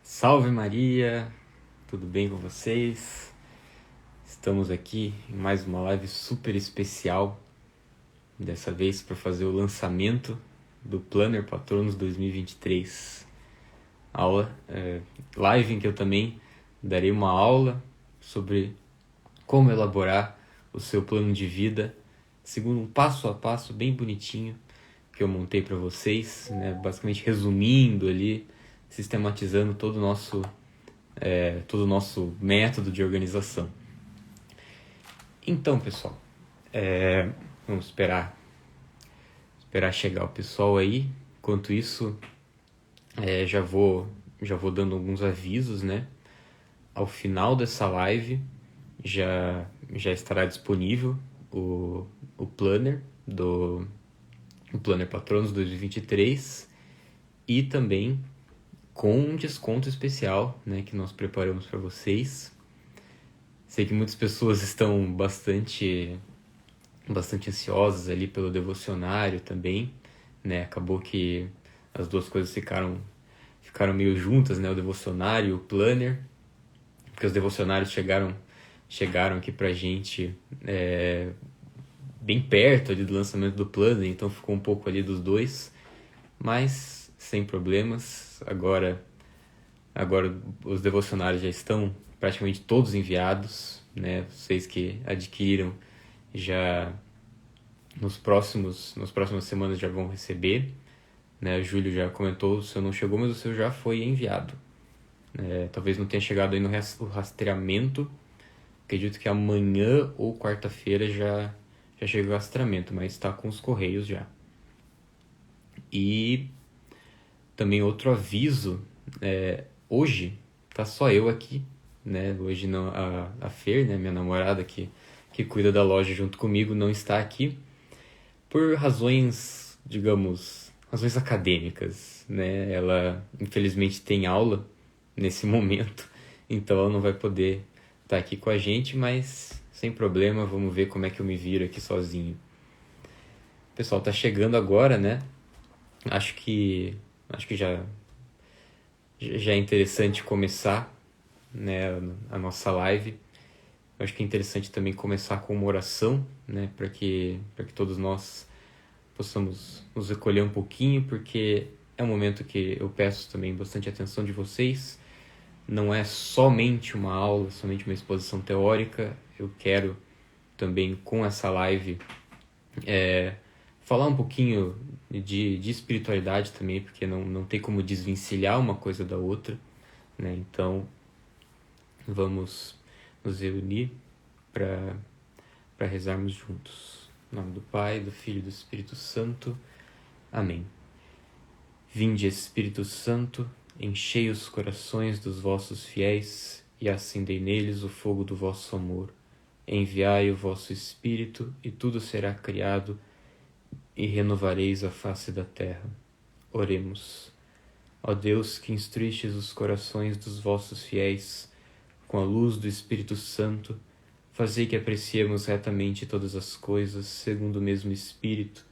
Salve Maria, tudo bem com vocês? Estamos aqui em mais uma live super especial, dessa vez para fazer o lançamento do Planner Patronos 2023. Live em que eu também darei uma aula sobre como elaborar o seu plano de vida, segundo um passo a passo bem bonitinho que eu montei para vocês, né? Basicamente resumindo ali, sistematizando todo o nosso método de organização. Então, pessoal, vamos esperar chegar o pessoal aí. Enquanto isso, já vou dando alguns avisos, né? Ao final dessa live já estará disponível o planner o Planner Patronos 2023 e também com um desconto especial, né, que nós preparamos para vocês. Sei que muitas pessoas estão bastante ansiosas ali pelo devocionário também, né? Acabou que as duas coisas ficaram meio juntas, né? O devocionário e o planner, porque os devocionários chegaram aqui pra gente bem perto ali do lançamento do planner, então ficou um pouco ali dos dois, mas sem problemas. Agora os devocionários já estão praticamente todos enviados, né? Vocês que adquiriram já nas próximas semanas já vão receber, né? O Júlio já comentou, o seu não chegou, mas o seu já foi enviado. Talvez não tenha chegado aí no rastreamento. Acredito que amanhã ou quarta-feira já chega o rastreamento, mas está com os correios já. E também outro aviso, hoje tá só eu aqui, né? Hoje não, a Fer, né, minha namorada que cuida da loja junto comigo, não está aqui por razões, digamos, razões acadêmicas, né? Ela infelizmente tem aula nesse momento, então ela não vai poder estar aqui com a gente, mas sem problema, vamos ver como é que eu me viro aqui sozinho. O pessoal tá chegando agora, né? Acho que já é interessante começar, né, a nossa live. Eu acho que é interessante também começar com uma oração, né, para que todos nós possamos nos recolher um pouquinho, porque é um momento que eu peço também bastante atenção de vocês. Não é somente uma aula, somente uma exposição teórica. Eu quero também, com essa live, falar um pouquinho de espiritualidade também, porque não tem como desvencilhar uma coisa da outra, né? Então, vamos nos reunir para rezarmos juntos. Em nome do Pai, do Filho e do Espírito Santo. Amém. Vinde, Espírito Santo, enchei os corações dos vossos fiéis e acendei neles o fogo do vosso amor. Enviai o vosso Espírito e tudo será criado e renovareis a face da terra. Oremos. Ó Deus, que instruistes os corações dos vossos fiéis com a luz do Espírito Santo, fazei que apreciemos retamente todas as coisas segundo o mesmo Espírito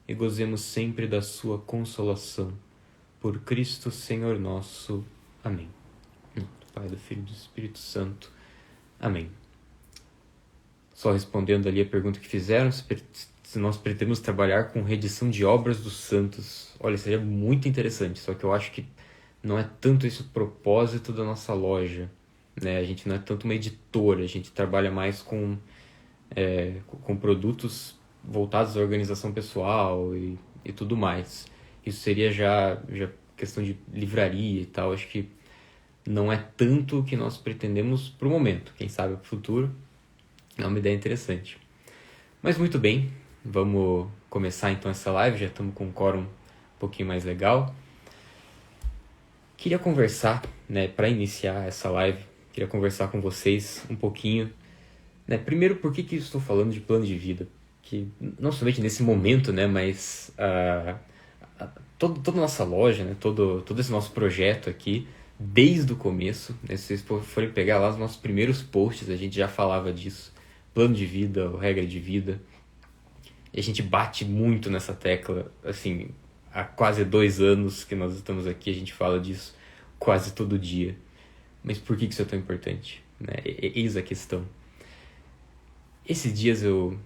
e gozemos sempre da sua consolação. Por Cristo Senhor nosso. Amém. Em nome do Pai, do Filho e do Espírito Santo. Amém. Só respondendo ali a pergunta que fizeram, se nós pretendemos trabalhar com reedição de obras dos santos. Olha, seria muito interessante, só que eu acho que não é tanto esse o propósito da nossa loja, né? A gente não é tanto uma editora, a gente trabalha mais com produtos voltados à organização pessoal e tudo mais. Isso seria já questão de livraria e tal. Acho que não é tanto o que nós pretendemos para o momento. Quem sabe para o futuro é uma ideia interessante. Mas muito bem, vamos começar então essa live. Já estamos com um quórum um pouquinho mais legal. Queria conversar, né, para iniciar essa live, queria conversar com vocês um pouquinho, né? Primeiro, por que estou falando de plano de vida? Que não somente nesse momento, né, mas toda a nossa loja, né, todo esse nosso projeto aqui, desde o começo, né, se vocês forem pegar lá os nossos primeiros posts, a gente já falava disso. Plano de vida, regra de vida. E a gente bate muito nessa tecla, assim, há quase 2 anos que nós estamos aqui, a gente fala disso quase todo dia. Mas por que isso é tão importante? Né? Eis a questão. Esses dias eu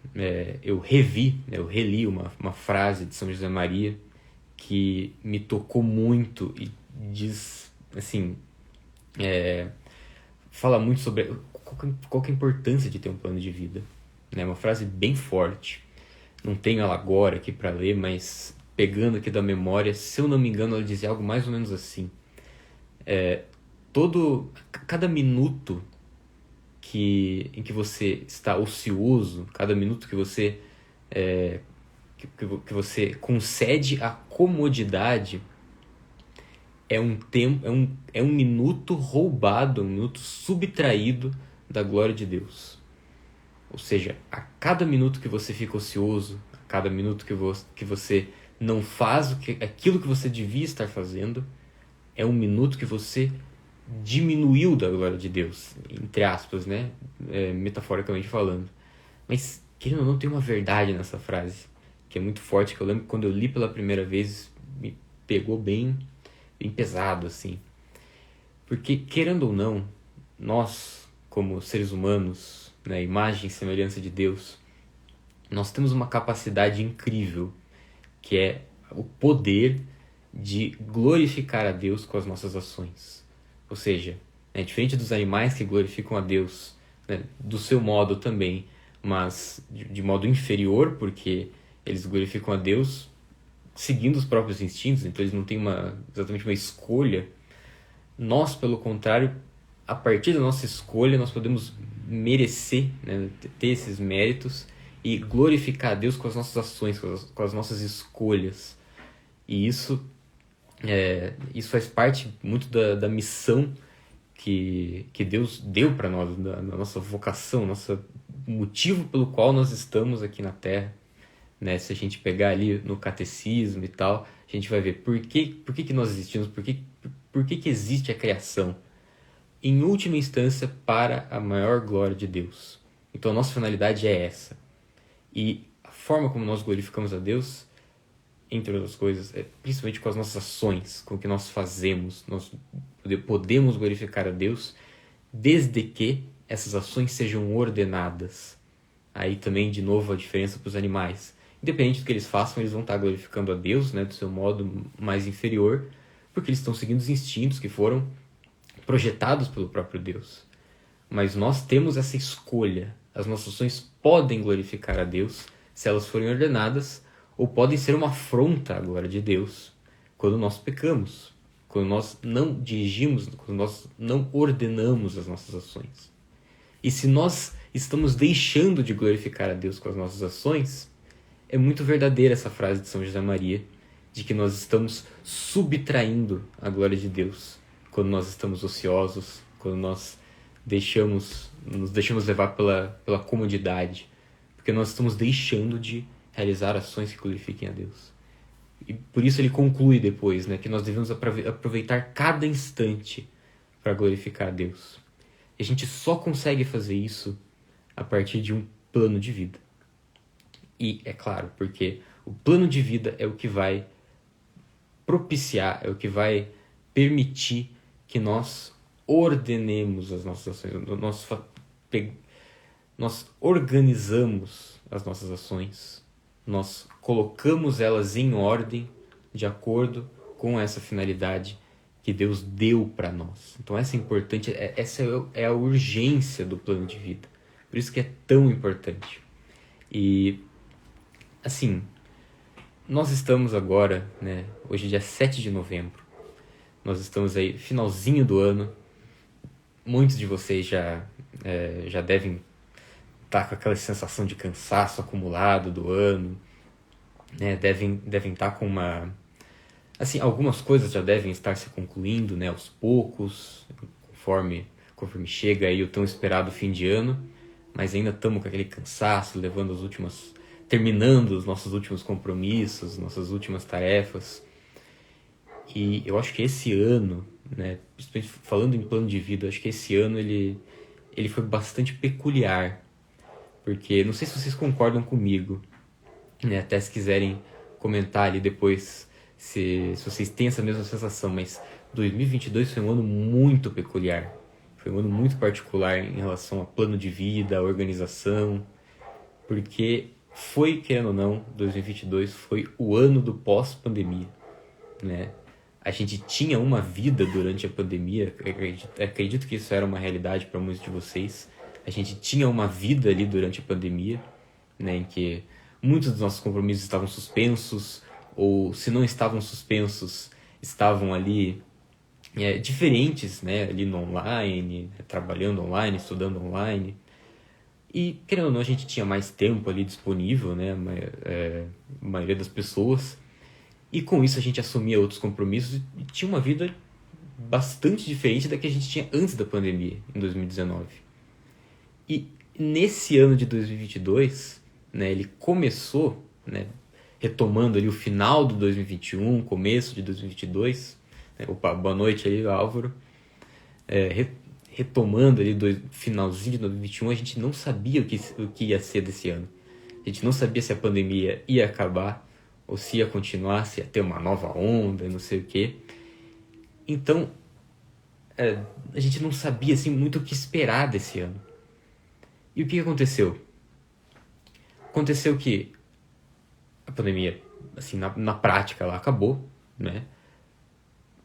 revi, né, eu reli uma frase de São José Maria que me tocou muito e diz, assim, fala muito sobre qual que é a importância de ter um plano de vida. Né? Uma frase bem forte. Não tenho ela agora aqui para ler, mas pegando aqui da memória, se eu não me engano, ela dizia algo mais ou menos assim. Cada minuto em que você está ocioso, cada minuto que você que você concede a comodidade é um tempo, é um minuto roubado, um minuto subtraído da glória de Deus. Ou seja, a cada minuto que você fica ocioso, a cada minuto que você não faz aquilo que você devia estar fazendo, é um minuto que você diminuiu da glória de Deus, entre aspas, né? Metaforicamente falando. Mas, querendo ou não, tem uma verdade nessa frase, que é muito forte, que eu lembro que quando eu li pela primeira vez, me pegou bem pesado, assim. Porque, querendo ou não, nós, como seres humanos, né, imagem e semelhança de Deus, nós temos uma capacidade incrível, que é o poder de glorificar a Deus com as nossas ações. Ou seja, diferente dos animais que glorificam a Deus, né, do seu modo também, mas de modo inferior, porque eles glorificam a Deus seguindo os próprios instintos, então eles não têm exatamente uma escolha. Nós, pelo contrário, a partir da nossa escolha, nós podemos merecer, né, ter esses méritos e glorificar a Deus com as nossas ações, com as nossas escolhas. E isso faz parte muito da missão que Deus deu para nós, da nossa vocação, nosso motivo pelo qual nós estamos aqui na Terra. Né? Se a gente pegar ali no catecismo e tal, a gente vai ver por que nós existimos, por que existe a criação. Em última instância, para a maior glória de Deus. Então a nossa finalidade é essa. E a forma como nós glorificamos a Deus, entre outras coisas, é principalmente com as nossas ações, com o que nós fazemos. Nós podemos glorificar a Deus desde que essas ações sejam ordenadas. Aí também, de novo, a diferença para os animais. Independente do que eles façam, eles vão estar glorificando a Deus, né, do seu modo mais inferior, porque eles estão seguindo os instintos que foram projetados pelo próprio Deus. Mas nós temos essa escolha. As nossas ações podem glorificar a Deus se elas forem ordenadas, ou podem ser uma afronta à glória de Deus quando nós pecamos, quando nós não dirigimos, quando nós não ordenamos as nossas ações. E se nós estamos deixando de glorificar a Deus com as nossas ações, é muito verdadeira essa frase de São José Maria, de que nós estamos subtraindo a glória de Deus quando nós estamos ociosos, quando nós nos deixamos levar pela comodidade, porque nós estamos deixando de realizar ações que glorifiquem a Deus. E por isso ele conclui depois, né, que nós devemos aproveitar cada instante para glorificar a Deus. E a gente só consegue fazer isso a partir de um plano de vida. E é claro, porque o plano de vida é o que vai propiciar, é o que vai permitir que nós ordenemos as nossas ações, nós organizamos as nossas ações, nós colocamos elas em ordem de acordo com essa finalidade que Deus deu para nós. Então essa é a urgência do plano de vida. Por isso que é tão importante. E, assim, nós estamos agora, né, hoje é dia 7 de novembro, nós estamos aí, finalzinho do ano, muitos de vocês já devem estar com aquela sensação de cansaço acumulado do ano, né, devem estar com assim, algumas coisas já devem estar se concluindo, né, aos poucos, conforme chega aí o tão esperado fim de ano, mas ainda estamos com aquele cansaço, terminando os nossos últimos compromissos, nossas últimas tarefas. E eu acho que esse ano, né, falando em plano de vida, acho que esse ano ele foi bastante peculiar, porque não sei se vocês concordam comigo, né, até se quiserem comentar ali depois se vocês têm essa mesma sensação, mas 2022 foi um ano muito peculiar. Foi um ano muito particular em relação a plano de vida, a organização, porque foi, querendo ou não, 2022 foi o ano do pós-pandemia, né? A gente tinha uma vida durante a pandemia, acredito que isso era uma realidade para muitos de vocês. A gente tinha uma vida ali durante a pandemia, né, em que muitos dos nossos compromissos estavam suspensos, ou se não estavam suspensos, estavam ali diferentes, né, ali no online, trabalhando online, estudando online. E, querendo ou não, a gente tinha mais tempo ali disponível, né, a maioria das pessoas. E com isso a gente assumia outros compromissos e tinha uma vida bastante diferente da que a gente tinha antes da pandemia, em 2019. E nesse ano de 2022, né, ele começou, né, retomando ali o final do 2021, começo de 2022. Né, opa, boa noite aí, Álvaro. Retomando ali do finalzinho de 2021, a gente não sabia o que ia ser desse ano. A gente não sabia se a pandemia ia acabar ou se ia continuar, se ia ter uma nova onda, não sei o quê. Então, a gente não sabia assim, muito o que esperar desse ano. E o que aconteceu? Aconteceu que a pandemia, assim, na prática, ela acabou, né?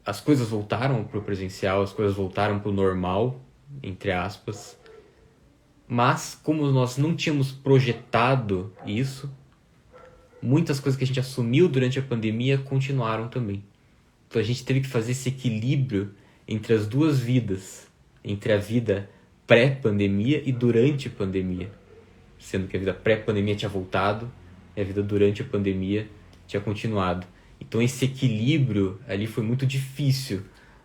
As coisas voltaram para o presencial, as coisas voltaram para o normal, entre aspas. Mas, como nós não tínhamos projetado isso, muitas coisas que a gente assumiu durante a pandemia continuaram também. Então a gente teve que fazer esse equilíbrio entre as duas vidas, entre a vida pré-pandemia e durante a pandemia, sendo que a vida pré-pandemia tinha voltado e a vida durante a pandemia tinha continuado. Então esse equilíbrio ali foi muito difícil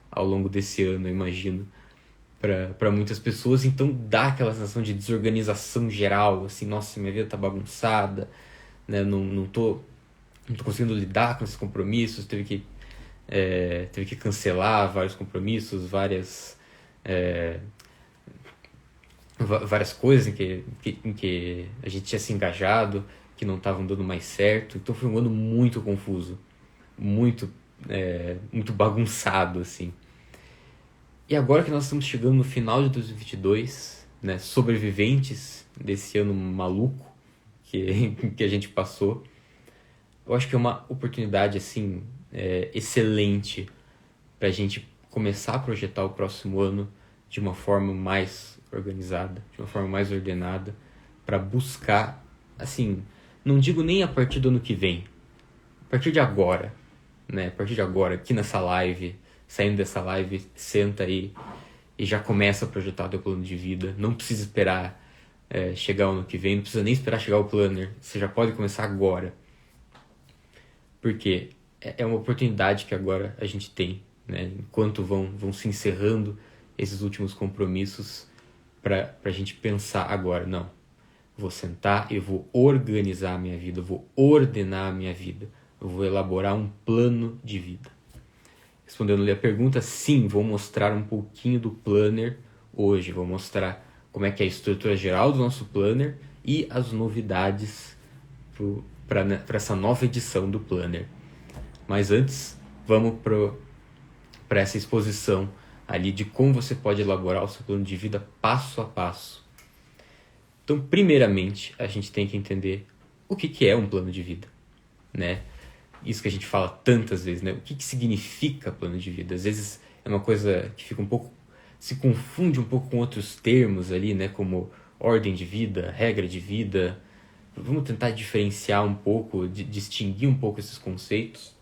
ao longo desse ano, eu imagino, para muitas pessoas. Então dá aquela sensação de desorganização geral, assim, nossa, minha vida tá bagunçada, né? Não tô conseguindo lidar com esses compromissos, teve que cancelar vários compromissos, várias coisas em que a gente tinha se engajado, que não estavam dando mais certo. Então foi um ano muito confuso, muito bagunçado, assim. E agora que nós estamos chegando no final de 2022, né, sobreviventes desse ano maluco que a gente passou, eu acho que é uma oportunidade assim, excelente para a gente começar a projetar o próximo ano de uma forma mais organizada, de uma forma mais ordenada, para buscar, assim, não digo nem a partir do ano que vem, a partir de agora, né? A partir de agora, aqui nessa live, saindo dessa live, senta aí e já começa a projetar o teu plano de vida. Não precisa esperar chegar o ano que vem, não precisa nem esperar chegar o planner, você já pode começar agora. Porque é uma oportunidade que agora a gente tem, né? Enquanto vão se encerrando esses últimos compromissos, para a gente pensar agora, não, vou sentar, eu vou organizar a minha vida, eu vou ordenar a minha vida, eu vou elaborar um plano de vida. Respondendo-lhe a pergunta, sim, vou mostrar um pouquinho do planner hoje, vou mostrar como é que é a estrutura geral do nosso planner e as novidades para essa nova edição do planner. Mas antes, vamos para essa exposição ali de como você pode elaborar o seu plano de vida passo a passo. Então, primeiramente, a gente tem que entender o que é um plano de vida, né? Isso que a gente fala tantas vezes, né? O que significa plano de vida? Às vezes é uma coisa que fica se confunde um pouco com outros termos ali, né? Como ordem de vida, regra de vida. Vamos tentar diferenciar um pouco, distinguir um pouco esses conceitos,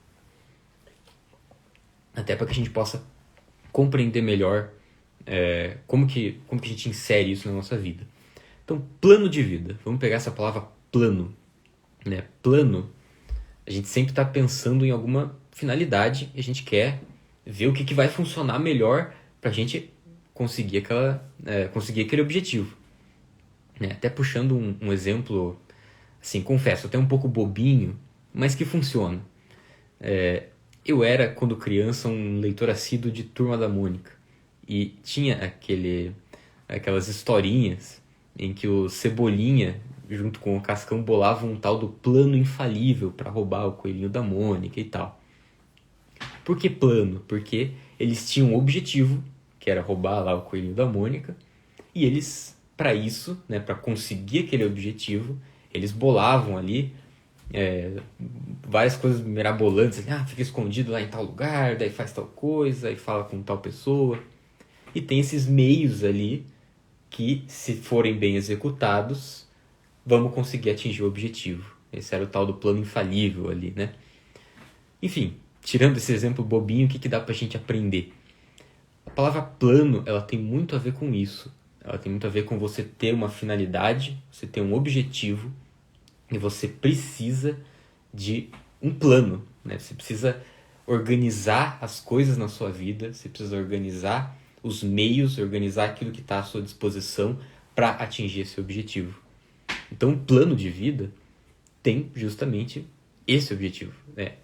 até para que a gente possa compreender melhor como que a gente insere isso na nossa vida. Então, plano de vida. Vamos pegar essa palavra plano, né? Plano, a gente sempre está pensando em alguma finalidade e a gente quer ver o que vai funcionar melhor para a gente conseguir aquele objetivo. Né? Até puxando um exemplo, assim, confesso, até um pouco bobinho, mas que funciona. Eu era, quando criança, um leitor assíduo de Turma da Mônica. E tinha aquelas historinhas em que o Cebolinha, junto com o Cascão, bolavam um tal do plano infalível para roubar o coelhinho da Mônica e tal. Por que plano? Porque eles tinham um objetivo, que era roubar lá o coelhinho da Mônica, e eles, para isso, né, para conseguir aquele objetivo, eles bolavam ali várias coisas mirabolantes. Fica escondido lá em tal lugar, daí faz tal coisa, aí fala com tal pessoa. E tem esses meios ali que, se forem bem executados, vamos conseguir atingir o objetivo. Esse era o tal do plano infalível ali, né? Enfim, tirando esse exemplo bobinho, o que dá pra gente aprender? A palavra plano, ela tem muito a ver com isso. Ela tem muito a ver com você ter uma finalidade, você ter um objetivo, e você precisa de um plano, né? Você precisa organizar as coisas na sua vida, você precisa organizar os meios, organizar aquilo que está à sua disposição para atingir esse objetivo. Então, o plano de vida tem justamente esse objetivo, né?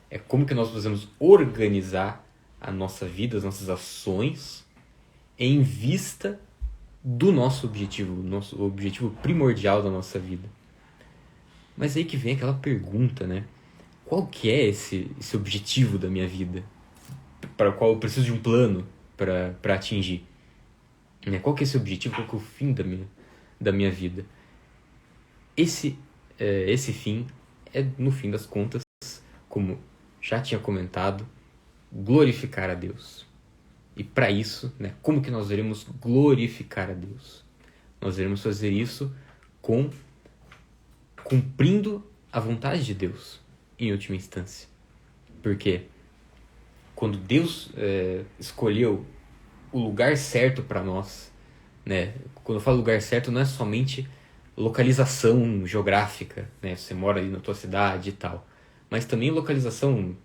É como que nós podemos organizar a nossa vida, as nossas ações, em vista do nosso objetivo primordial da nossa vida. Mas aí que vem aquela pergunta, né? Qual que é esse objetivo da minha vida? Para o qual eu preciso de um plano para atingir? Né? Qual que é esse objetivo? Qual que é o fim da minha vida? Esse fim é, no fim das contas, como já tinha comentado, glorificar a Deus. E para isso, né, como que nós iremos glorificar a Deus? Nós iremos fazer isso cumprindo a vontade de Deus, em última instância. Porque quando Deus escolheu o lugar certo para nós, né? Quando eu falo lugar certo, não é somente localização geográfica, né? Você mora ali na tua cidade e tal, mas também localização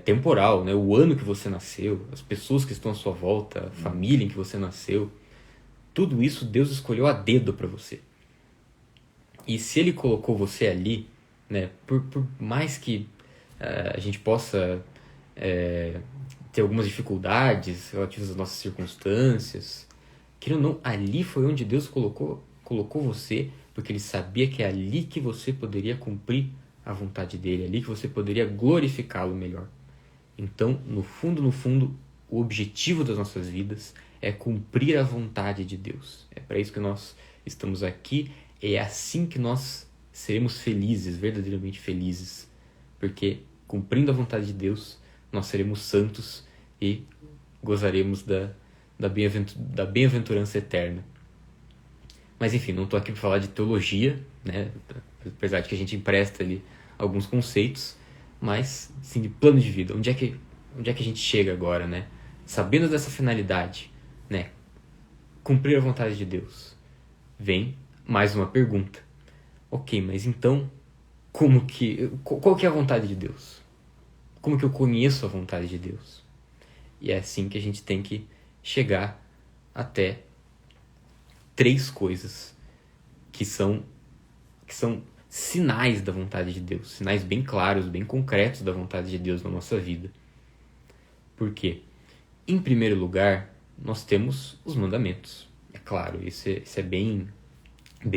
temporal, né? O ano que você nasceu, as pessoas que estão à sua volta, a família em que você nasceu, tudo isso Deus escolheu a dedo para você. E se Ele colocou você ali, né? Por mais que a gente possa ter algumas dificuldades relativas às nossas circunstâncias, querendo ou não, ali foi onde Deus colocou você, porque Ele sabia que é ali que você poderia cumprir a vontade dEle, ali que você poderia glorificá-lo melhor. Então, no fundo, o objetivo das nossas vidas é cumprir a vontade de Deus. É para isso que nós estamos aqui, é assim que nós seremos felizes, verdadeiramente felizes, porque cumprindo a vontade de Deus, nós seremos santos e gozaremos da bem-aventurança eterna. Mas enfim, não estou aqui para falar de teologia, né? Apesar de que a gente empresta ali alguns conceitos, mas sim de plano de vida. Onde é que a gente chega agora, né? Sabendo dessa finalidade, né? Cumprir a vontade de Deus. Vem mais uma pergunta. Ok, mas então, qual que é a vontade de Deus? Como que eu conheço a vontade de Deus? E é assim que a gente tem que chegar até 3 coisas que são sinais da vontade de Deus, sinais bem claros, bem concretos da vontade de Deus na nossa vida. Por quê? Em primeiro lugar, nós temos os mandamentos. É claro, isso é bem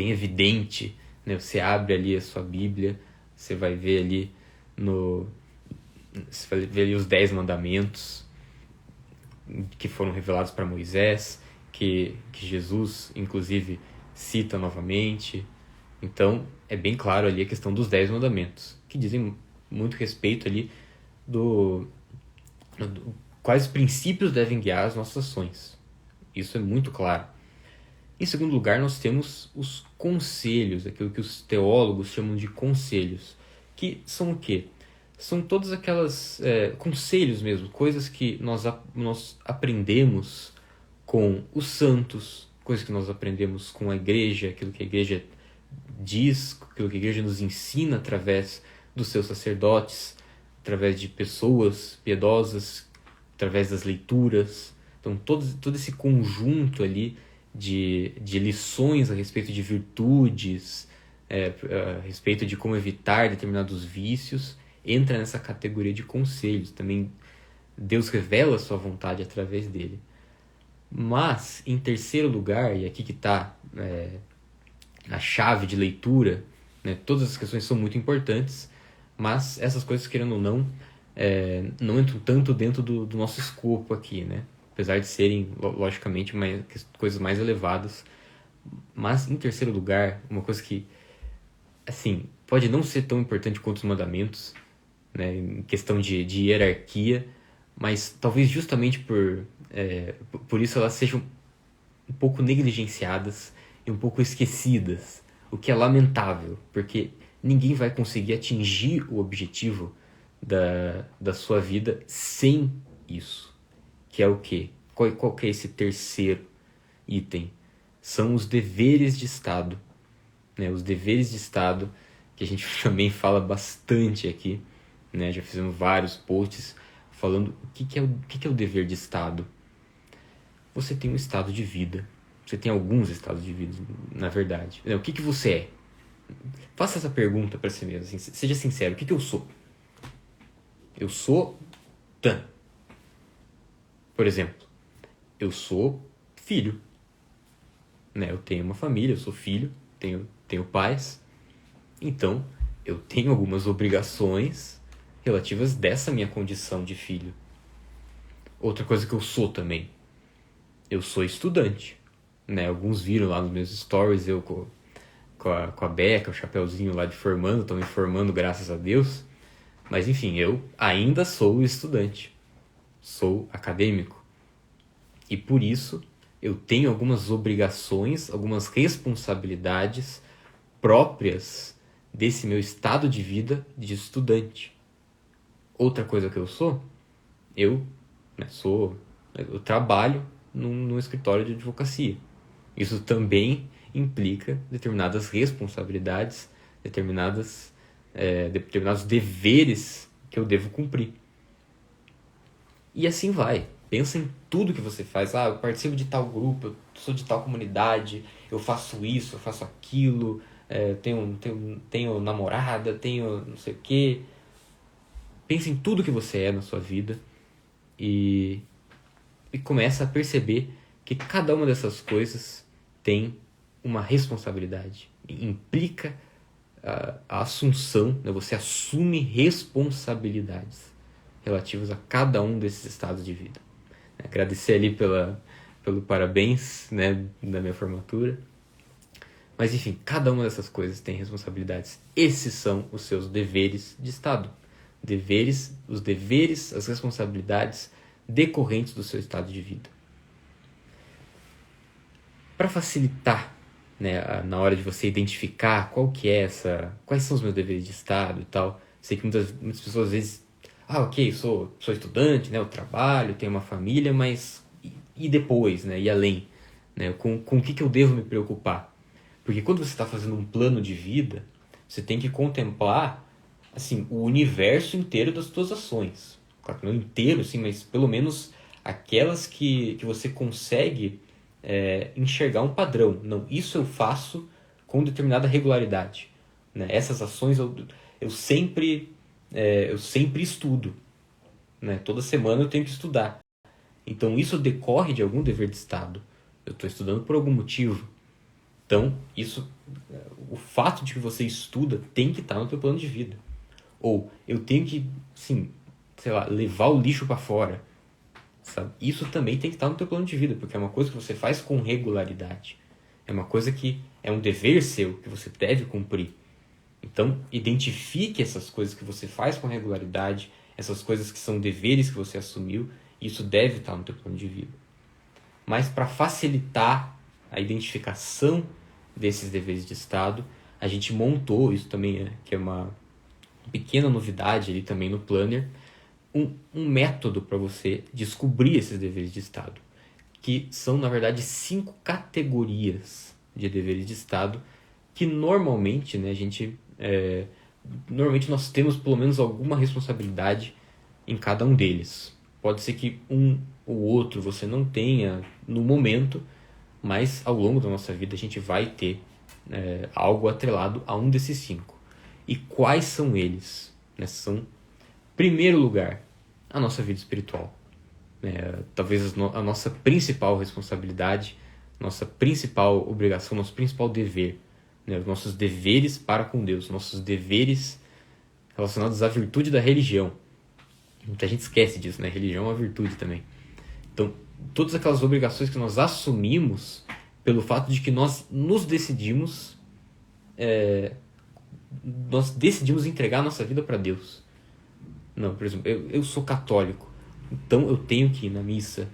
evidente, né? Você abre ali a sua Bíblia, você vai ver ali os 10 mandamentos que foram revelados para Moisés, que Jesus, inclusive, cita novamente. Então, é bem claro ali a questão dos 10 mandamentos, que dizem muito respeito ali quais princípios devem guiar as nossas ações. Isso é muito claro. Em segundo lugar, nós temos os conselhos, aquilo que os teólogos chamam de conselhos, que são o quê? São todas aquelas conselhos mesmo, coisas que nós aprendemos com os santos, coisas que nós aprendemos com a igreja, aquilo que a igreja diz, aquilo que a igreja nos ensina através dos seus sacerdotes, através de pessoas piedosas, através das leituras. Então, todo esse conjunto ali de lições a respeito de virtudes, a respeito de como evitar determinados vícios, entra nessa categoria de conselhos. Também Deus revela a sua vontade através dele. Mas, em terceiro lugar, e aqui que está a chave de leitura, né, todas as questões são muito importantes, mas essas coisas, querendo ou não, não entram tanto dentro do nosso escopo aqui, né? Apesar de serem, logicamente, coisas mais elevadas. Mas, em terceiro lugar, uma coisa que, assim, pode não ser tão importante quanto os mandamentos, né? Em questão de hierarquia, mas talvez justamente por isso elas sejam um pouco negligenciadas e um pouco esquecidas, o que é lamentável, porque ninguém vai conseguir atingir o objetivo da sua vida sem isso. Que é o quê? Qual que é esse terceiro item? São os deveres de Estado. Né? Os deveres de Estado, que a gente também fala bastante aqui, né? Já fizemos vários posts falando o que é o dever de Estado. Você tem um estado de vida. Você tem alguns estados de vida, na verdade. O que você é? Faça essa pergunta para si mesmo. Assim, seja sincero. O que eu sou? Eu sou Tan. Por exemplo, eu sou filho. Né? Eu tenho uma família, eu sou filho, tenho pais. Então, eu tenho algumas obrigações relativas dessa minha condição de filho. Outra coisa que eu sou também. Eu sou estudante. Né? Alguns viram lá nos meus stories, eu com a beca, o chapeuzinho lá de formando, estou me formando graças a Deus. Mas enfim, eu ainda sou estudante. Sou acadêmico. E por isso eu tenho algumas obrigações, algumas responsabilidades próprias desse meu estado de vida de estudante. Outra coisa que eu sou, eu trabalho num escritório de advocacia. Isso também implica determinadas responsabilidades, determinados deveres que eu devo cumprir. E assim vai. Pensa em tudo que você faz. Eu participo de tal grupo, eu sou de tal comunidade, eu faço isso, eu faço aquilo, tenho namorada, tenho não sei o quê. Pensa em tudo que você é na sua vida e começa a perceber que cada uma dessas coisas tem uma responsabilidade. Implica a assunção, né? Você assume responsabilidades relativas a cada um desses estados de vida. Agradecer ali pelo parabéns, né, da minha formatura. Mas enfim, cada uma dessas coisas tem responsabilidades. Esses são os seus deveres de Estado. Os deveres, as responsabilidades decorrentes do seu estado de vida. Para facilitar, né, na hora de você identificar quais são os meus deveres de Estado e tal, sei que muitas pessoas às vezes, sou estudante, né, eu trabalho, tenho uma família, mas e depois, né, e além, né, com o que eu devo me preocupar? Porque quando você está fazendo um plano de vida, você tem que contemplar assim, o universo inteiro das suas ações. Claro que não inteiro, assim, mas pelo menos aquelas que você consegue enxergar um padrão. Não, isso eu faço com determinada regularidade. Né? Essas ações eu sempre estudo. Né? Toda semana eu tenho que estudar. Então isso decorre de algum dever de Estado. Eu estou estudando por algum motivo. Então, o fato de que você estuda tem que estar no teu plano de vida. Ou eu tenho que, assim, levar o lixo para fora. Sabe? Isso também tem que estar no teu plano de vida, porque é uma coisa que você faz com regularidade. É uma coisa que é um dever seu, que você deve cumprir. Então, identifique essas coisas que você faz com regularidade, essas coisas que são deveres que você assumiu, e isso deve estar no teu plano de vida. Mas para facilitar a identificação desses deveres de Estado, a gente montou, isso também que é uma pequena novidade ali também no Planner, um método para você descobrir esses deveres de Estado, que são, na verdade, 5 categorias de deveres de Estado que normalmente, né, normalmente nós temos pelo menos alguma responsabilidade em cada um deles. Pode ser que um ou outro você não tenha no momento, mas ao longo da nossa vida a gente vai ter algo atrelado a um desses 5. E quais são eles? São, em primeiro lugar, a nossa vida espiritual. Talvez a nossa principal responsabilidade, nossa principal obrigação, nosso principal dever. Os nossos deveres para com Deus, nossos deveres relacionados à virtude da religião. Muita gente esquece disso, né? Religião é uma virtude também. Então, todas aquelas obrigações que nós assumimos pelo fato de que nós decidimos entregar a nossa vida para Deus. Não, por exemplo, eu sou católico, então eu tenho que ir na missa.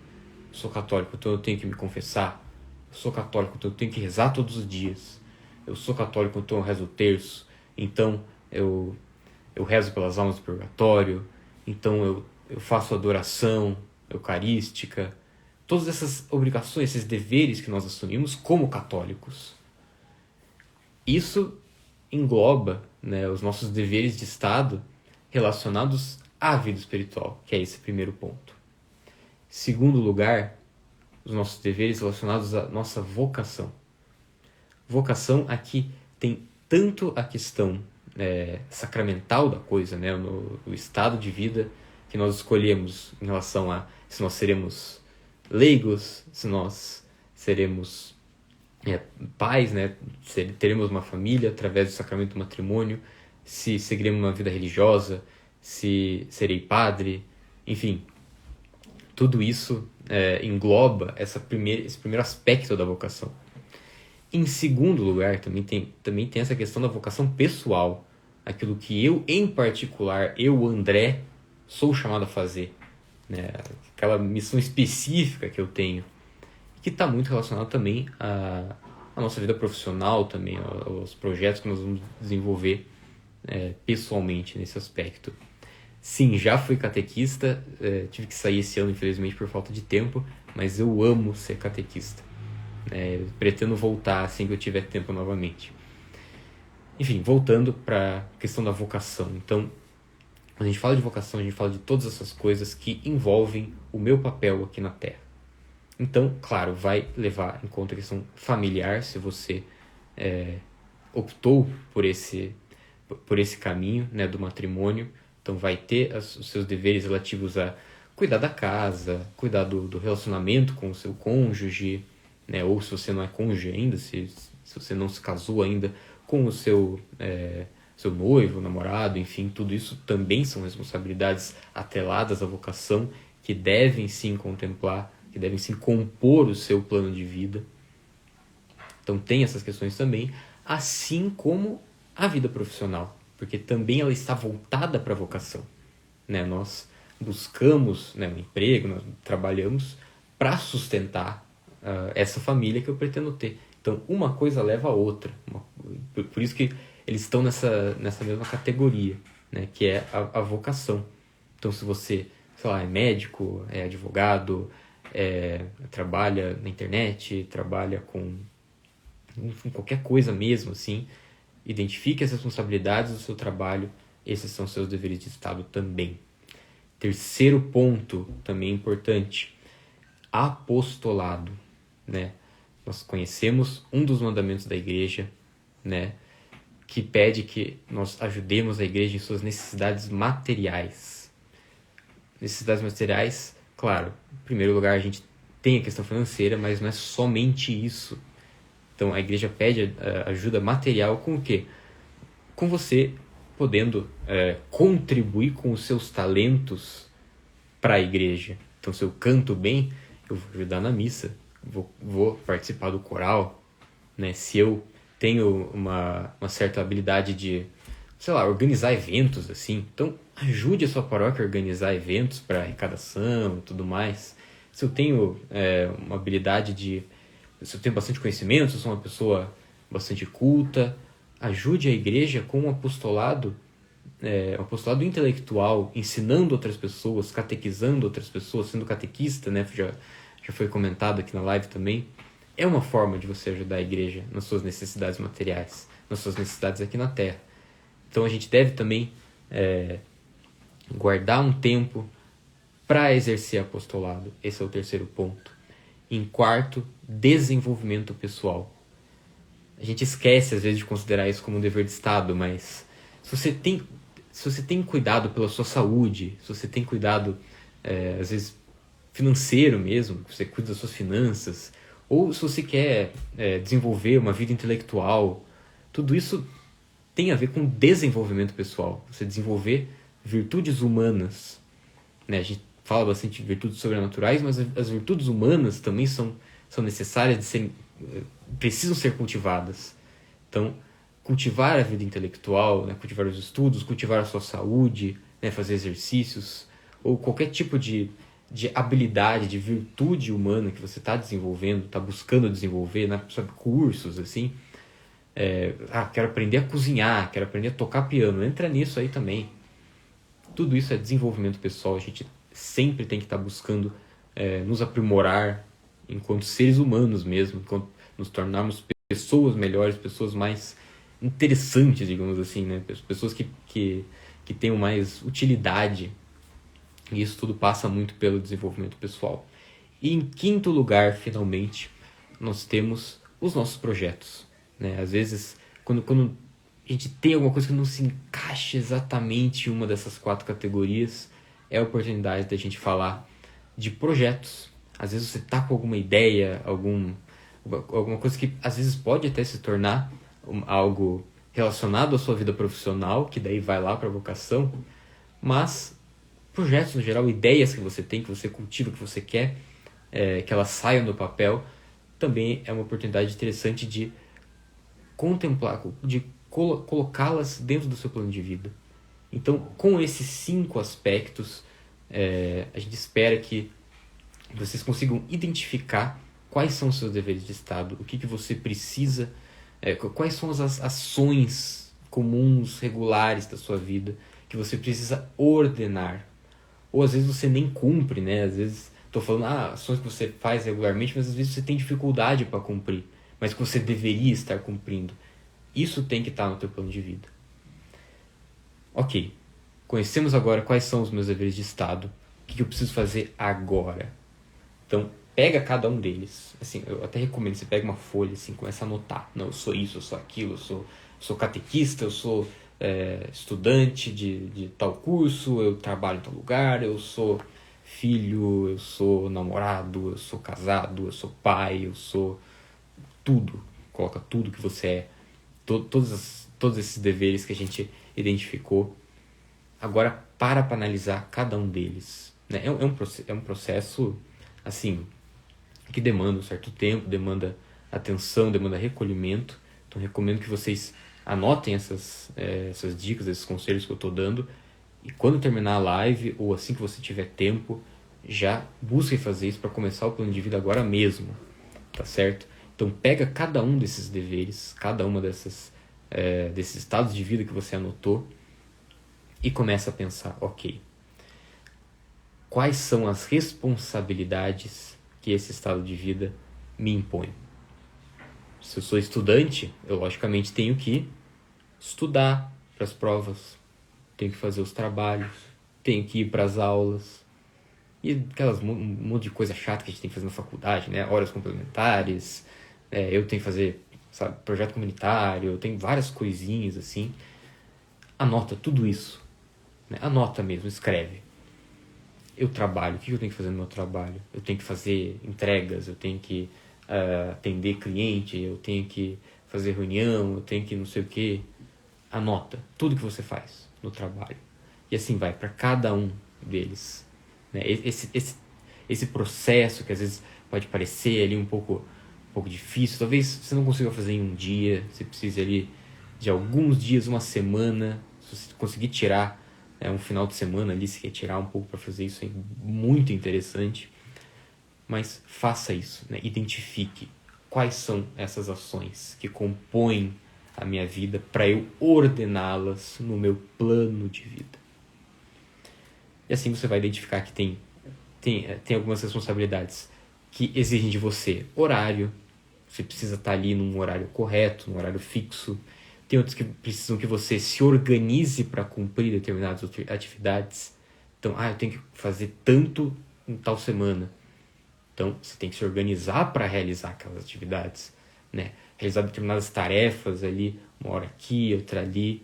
Eu sou católico, então eu tenho que me confessar. Eu sou católico, então eu tenho que rezar todos os dias. Eu sou católico, então eu rezo o terço. Então eu rezo pelas almas do purgatório. Então eu faço adoração eucarística. Todas essas obrigações, esses deveres que nós assumimos como católicos. Isso engloba, né, os nossos deveres de Estado relacionados à vida espiritual, que é esse primeiro ponto. Segundo lugar, os nossos deveres relacionados à nossa vocação. Vocação aqui tem tanto a questão sacramental da coisa, né, o estado de vida que nós escolhemos em relação a se nós seremos leigos, se nós seremos pais, né, se teremos uma família através do sacramento do matrimônio, se seguiremos uma vida religiosa, se serei padre, enfim, tudo isso engloba esse primeiro aspecto da vocação. Em segundo lugar, também tem essa questão da vocação pessoal, aquilo que eu, em particular, eu, André, sou chamado a fazer, né? Aquela missão específica que eu tenho, que está muito relacionado também à nossa vida profissional, também aos projetos que nós vamos desenvolver pessoalmente nesse aspecto. Sim, já fui catequista, tive que sair esse ano, infelizmente, por falta de tempo, mas eu amo ser catequista. Pretendo voltar assim que eu tiver tempo novamente. Enfim, voltando para a questão da vocação. Então, quando a gente fala de vocação, a gente fala de todas essas coisas que envolvem o meu papel aqui na Terra. Então, claro, vai levar em conta a questão familiar, se você optou por esse caminho, né, do matrimônio. Então vai ter os seus deveres relativos a cuidar da casa, cuidar do relacionamento com o seu cônjuge, né, ou se você não é cônjuge ainda, se você não se casou ainda, com o seu noivo, namorado, enfim, tudo isso também são responsabilidades atreladas à vocação que devem sim contemplar, que devem sim compor o seu plano de vida. Então tem essas questões também, assim como a vida profissional, porque também ela está voltada para a vocação, né? Nós buscamos, né, um emprego, nós trabalhamos para sustentar essa família que eu pretendo ter. Então uma coisa leva a outra, por isso que eles estão nessa mesma categoria, né, que é a vocação. Então se você, sei lá, é médico, é advogado, trabalha na internet, trabalha com qualquer coisa mesmo, assim, identifique as responsabilidades do seu trabalho, esses são seus deveres de Estado também. Terceiro ponto, também importante, apostolado, né? Nós conhecemos um dos mandamentos da igreja, né, que pede que nós ajudemos a igreja em suas necessidades materiais. Necessidades materiais, claro, em primeiro lugar a gente tem a questão financeira, mas não é somente isso. Então a igreja pede ajuda material com o quê? Com você podendo contribuir com os seus talentos para a igreja. Então se eu canto bem, eu vou ajudar na missa, vou participar do coral, né? Se eu tenho uma certa habilidade de, sei lá, organizar eventos, assim, então ajude a sua paróquia a organizar eventos para arrecadação e tudo mais. Se eu tenho uma habilidade se eu tenho bastante conhecimento, se eu sou uma pessoa bastante culta, ajude a igreja com um apostolado intelectual, ensinando outras pessoas, catequizando outras pessoas, sendo catequista, né? Já foi comentado aqui na live também. É uma forma de você ajudar a igreja nas suas necessidades materiais, nas suas necessidades aqui na Terra. Então a gente deve também guardar um tempo para exercer apostolado. Esse é o terceiro ponto. Em quarto, desenvolvimento pessoal. A gente esquece às vezes de considerar isso como um dever de Estado, mas se você tem cuidado pela sua saúde, se você tem cuidado às vezes financeiro mesmo, você cuida das suas finanças, ou se você quer desenvolver uma vida intelectual, tudo isso tem a ver com desenvolvimento pessoal. Você desenvolver virtudes humanas. né? A gente fala bastante de virtudes sobrenaturais, mas as virtudes humanas também são necessárias de serem, precisam ser cultivadas. Então, cultivar a vida intelectual, né? Cultivar os estudos, cultivar a sua saúde, né? Fazer exercícios, ou qualquer tipo de habilidade, de virtude humana que você está desenvolvendo, está buscando desenvolver, né? Sabe, cursos, assim. Quero aprender a cozinhar, quero aprender a tocar piano. Entra nisso aí também. Tudo isso é desenvolvimento pessoal. A gente sempre tem que estar buscando nos aprimorar enquanto seres humanos mesmo, enquanto nos tornarmos pessoas melhores, pessoas mais interessantes, digamos assim, né? Pessoas que tenham mais utilidade. E isso tudo passa muito pelo desenvolvimento pessoal. E em quinto lugar, finalmente, nós temos os nossos projetos, né? Às vezes, quando a gente tem alguma coisa que não se encaixa exatamente em uma dessas 4 categorias, é a oportunidade da gente falar de projetos. Às vezes você está com alguma ideia, alguma coisa que às vezes pode até se tornar algo relacionado à sua vida profissional, que daí vai lá para a vocação, mas projetos no geral, ideias que você tem, que você cultiva, que você quer que elas saiam do papel, também é uma oportunidade interessante de contemplar, de colocá-las dentro do seu plano de vida. Então, com esses 5 aspectos, a gente espera que vocês consigam identificar quais são os seus deveres de Estado, o que você precisa, quais são as ações comuns, regulares da sua vida, que você precisa ordenar. Ou às vezes você nem cumpre, né? Às vezes, estou falando, ações que você faz regularmente, mas às vezes você tem dificuldade para cumprir, mas que você deveria estar cumprindo. Isso tem que estar no teu plano de vida. Ok, conhecemos agora quais são os meus deveres de Estado, o que eu preciso fazer agora. Então, pega cada um deles. Assim, eu até recomendo, você pega uma folha, assim, começa a anotar. Não, eu sou isso, eu sou aquilo, eu sou catequista, eu sou estudante de tal curso, eu trabalho em tal lugar, eu sou filho, eu sou namorado, eu sou casado, eu sou pai, eu sou tudo. Coloca tudo que você é. Todos esses deveres que a gente identificou. Agora, para analisar cada um deles. Né? É um processo, assim, que demanda um certo tempo, demanda atenção, demanda recolhimento. Então, recomendo que vocês anotem essas dicas, esses conselhos que eu estou dando. E quando terminar a live, ou assim que você tiver tempo, já busque fazer isso para começar o plano de vida agora mesmo. Tá certo? Então, pega cada um desses deveres, cada uma desses estados de vida que você anotou e começa a pensar, ok, quais são as responsabilidades que esse estado de vida me impõe? Se eu sou estudante, eu logicamente tenho que estudar para as provas, tenho que fazer os trabalhos, tenho que ir para as aulas, e aquelas um monte de coisa chata que a gente tem que fazer na faculdade, né? Horas complementares, eu tenho que fazer, sabe, projeto comunitário, eu tenho várias coisinhas assim. Anota tudo isso, né? Anota mesmo, escreve. Eu trabalho, o que eu tenho que fazer no meu trabalho? Eu tenho que fazer entregas, eu tenho que atender cliente, eu tenho que fazer reunião, eu tenho que não sei o que. Anota tudo que você faz no trabalho. E assim vai para cada um deles. Né? Esse processo que às vezes pode parecer ali um pouco difícil, talvez você não consiga fazer em um dia, você precise ali de alguns dias, uma semana, se você conseguir tirar um final de semana ali, se quer tirar um pouco para fazer isso, é muito interessante. Mas faça isso, né? Identifique quais são essas ações que compõem a minha vida para eu ordená-las no meu plano de vida. E assim você vai identificar que tem algumas responsabilidades que exigem de você horário, você precisa estar ali num horário correto, num horário fixo. Tem outros que precisam que você se organize para cumprir determinadas atividades. Então, eu tenho que fazer tanto em tal semana. Então, você tem que se organizar para realizar aquelas atividades, né? Realizar determinadas tarefas ali, uma hora aqui, outra ali.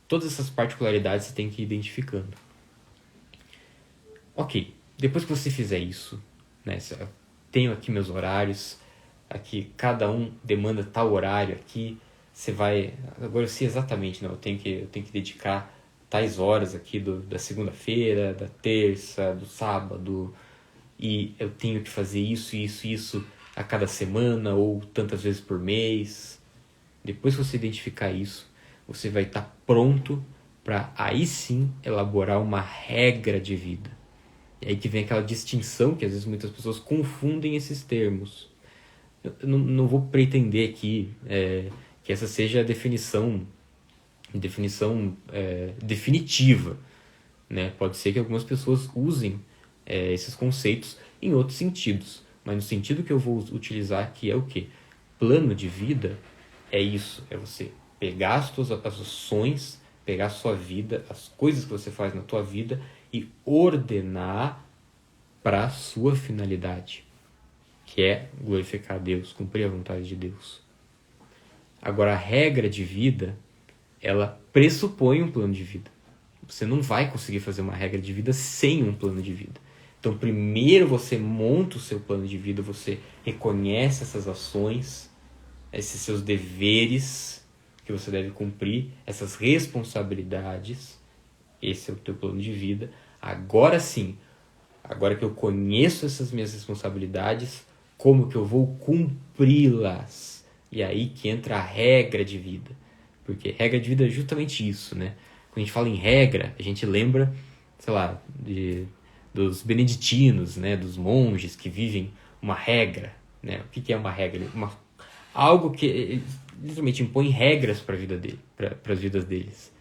Todas essas particularidades você tem que ir identificando. Ok, depois que você fizer isso, né? Eu tenho aqui meus horários, aqui cada um demanda tal horário aqui, você vai... Agora eu sei exatamente, não, eu tenho que dedicar tais horas aqui da segunda-feira, da terça, do sábado, e eu tenho que fazer isso a cada semana ou tantas vezes por mês. Depois que você identificar isso, você vai estar pronto para aí sim elaborar uma regra de vida. E aí que vem aquela distinção que às vezes muitas pessoas confundem esses termos. Eu não vou pretender aqui que essa seja a definição definitiva, né? Pode ser que algumas pessoas usem esses conceitos em outros sentidos, mas no sentido que eu vou utilizar aqui é o quê? Plano de vida é isso, é você pegar as suas ações, pegar a sua vida, as coisas que você faz na tua vida e ordenar para a sua finalidade, que é glorificar a Deus, cumprir a vontade de Deus. Agora, a regra de vida, ela pressupõe um plano de vida. Você não vai conseguir fazer uma regra de vida sem um plano de vida. Então, primeiro você monta o seu plano de vida, você reconhece essas ações, esses seus deveres que você deve cumprir, essas responsabilidades. Esse é o teu plano de vida. Agora sim, agora que eu conheço essas minhas responsabilidades, como que eu vou cumpri-las? E aí que entra a regra de vida. Porque regra de vida é justamente isso, né? Quando a gente fala em regra, a gente lembra, sei lá, dos beneditinos, né? Dos monges que vivem uma regra, né? O que é uma regra? Algo que literalmente impõe regras para a vida dele, para as vidas deles,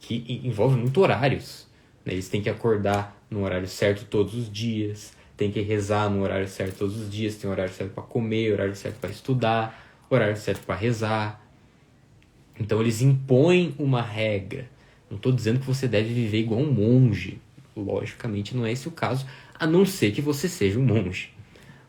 que envolve muito horários, né? Eles têm que acordar no horário certo todos os dias, tem que rezar no horário certo todos os dias, tem horário certo para comer, horário certo para estudar, horário certo para rezar. Então eles impõem uma regra. Não estou dizendo que você deve viver igual um monge. Logicamente não é esse o caso, a não ser que você seja um monge.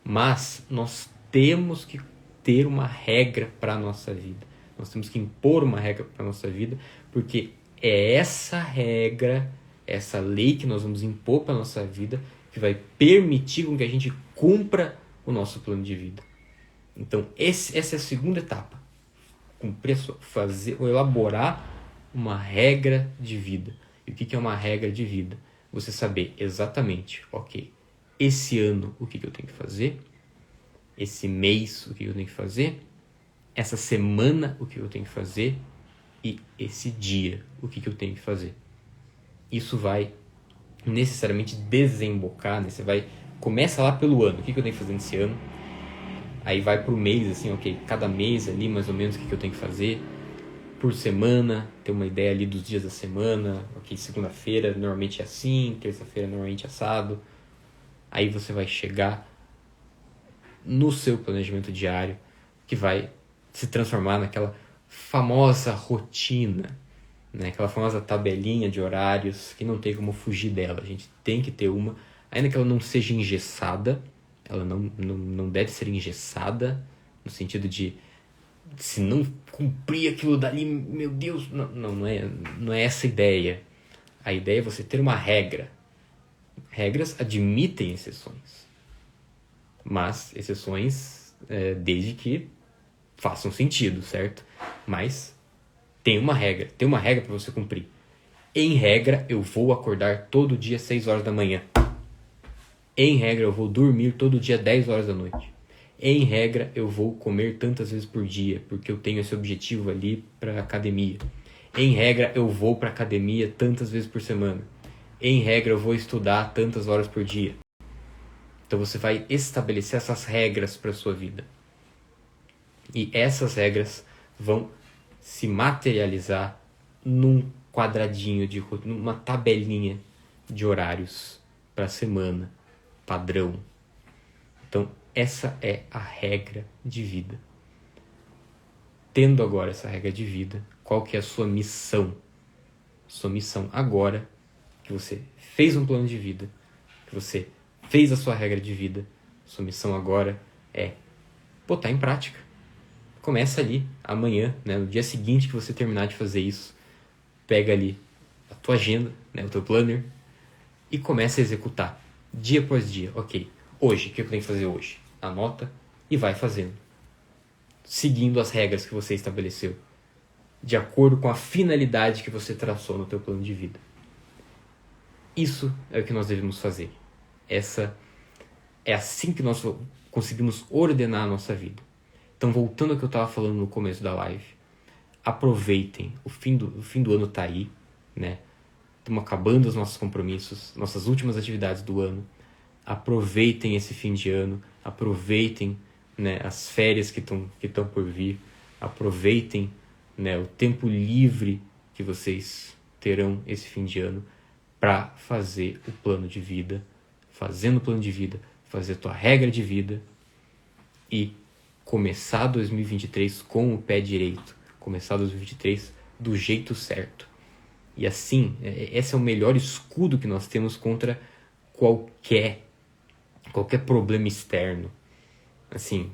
Mas nós temos que ter uma regra para a nossa vida. Nós temos que impor uma regra para a nossa vida, porque é essa regra, essa lei que nós vamos impor para a nossa vida, que vai permitir com que a gente cumpra o nosso plano de vida. Então, essa é a segunda etapa. Cumprir, fazer ou elaborar uma regra de vida. E o que é uma regra de vida? Você saber exatamente, ok, esse ano o que eu tenho que fazer, esse mês o que eu tenho que fazer, essa semana o que eu tenho que fazer e esse dia o que eu tenho que fazer. Isso vai necessariamente desembocar, né? Você vai, começa lá pelo ano, o que eu tenho que fazer nesse ano, aí vai pro mês, assim, ok, cada mês ali mais ou menos o que eu tenho que fazer, por semana, ter uma ideia ali dos dias da semana, ok, segunda-feira normalmente é assim, terça-feira normalmente é assado, aí você vai chegar no seu planejamento diário, que vai se transformar naquela famosa rotina, né? Aquela famosa tabelinha de horários que não tem como fugir dela. A gente tem que ter uma, ainda que ela não seja engessada, ela não deve ser engessada, no sentido de, se não cumprir aquilo dali, meu Deus, não é essa a ideia. A ideia é você ter uma regra. Regras admitem exceções, mas exceções desde que façam sentido, certo? Mas tem uma regra para você cumprir. Em regra, eu vou acordar todo dia às 6 horas da manhã. Em regra, eu vou dormir todo dia às 10 horas da noite. Em regra, eu vou comer tantas vezes por dia, porque eu tenho esse objetivo ali para academia. Em regra, eu vou para academia tantas vezes por semana. Em regra, eu vou estudar tantas horas por dia. Então você vai estabelecer essas regras para a sua vida. E essas regras vão se materializar num quadradinho, numa tabelinha de horários para a semana, padrão. Então, essa é a regra de vida. Tendo agora essa regra de vida, qual que é a sua missão? Sua missão agora, que você fez um plano de vida, que você fez a sua regra de vida, sua missão agora é botar em prática. Começa ali, amanhã, né, no dia seguinte que você terminar de fazer isso, pega ali a tua agenda, né, o teu planner, e começa a executar, dia após dia. Ok, hoje, o que eu tenho que fazer hoje? Anota e vai fazendo, seguindo as regras que você estabeleceu. de acordo com a finalidade que você traçou no teu plano de vida. Isso é o que nós devemos fazer. É assim que nós conseguimos ordenar a nossa vida. Então, voltando ao que eu estava falando no começo da live, aproveitem, o fim do ano está aí, né? Estamos acabando os nossos compromissos, nossas últimas atividades do ano. Aproveitem esse fim de ano, aproveitem, né, as férias que estão por vir, aproveitem, né, o tempo livre que vocês terão esse fim de ano para fazer o plano de vida, fazendo o plano de vida, fazer a tua regra de vida e começar 2023 com o pé direito, começar 2023 do jeito certo. E assim, esse é o melhor escudo que nós temos contra qualquer problema externo. Assim,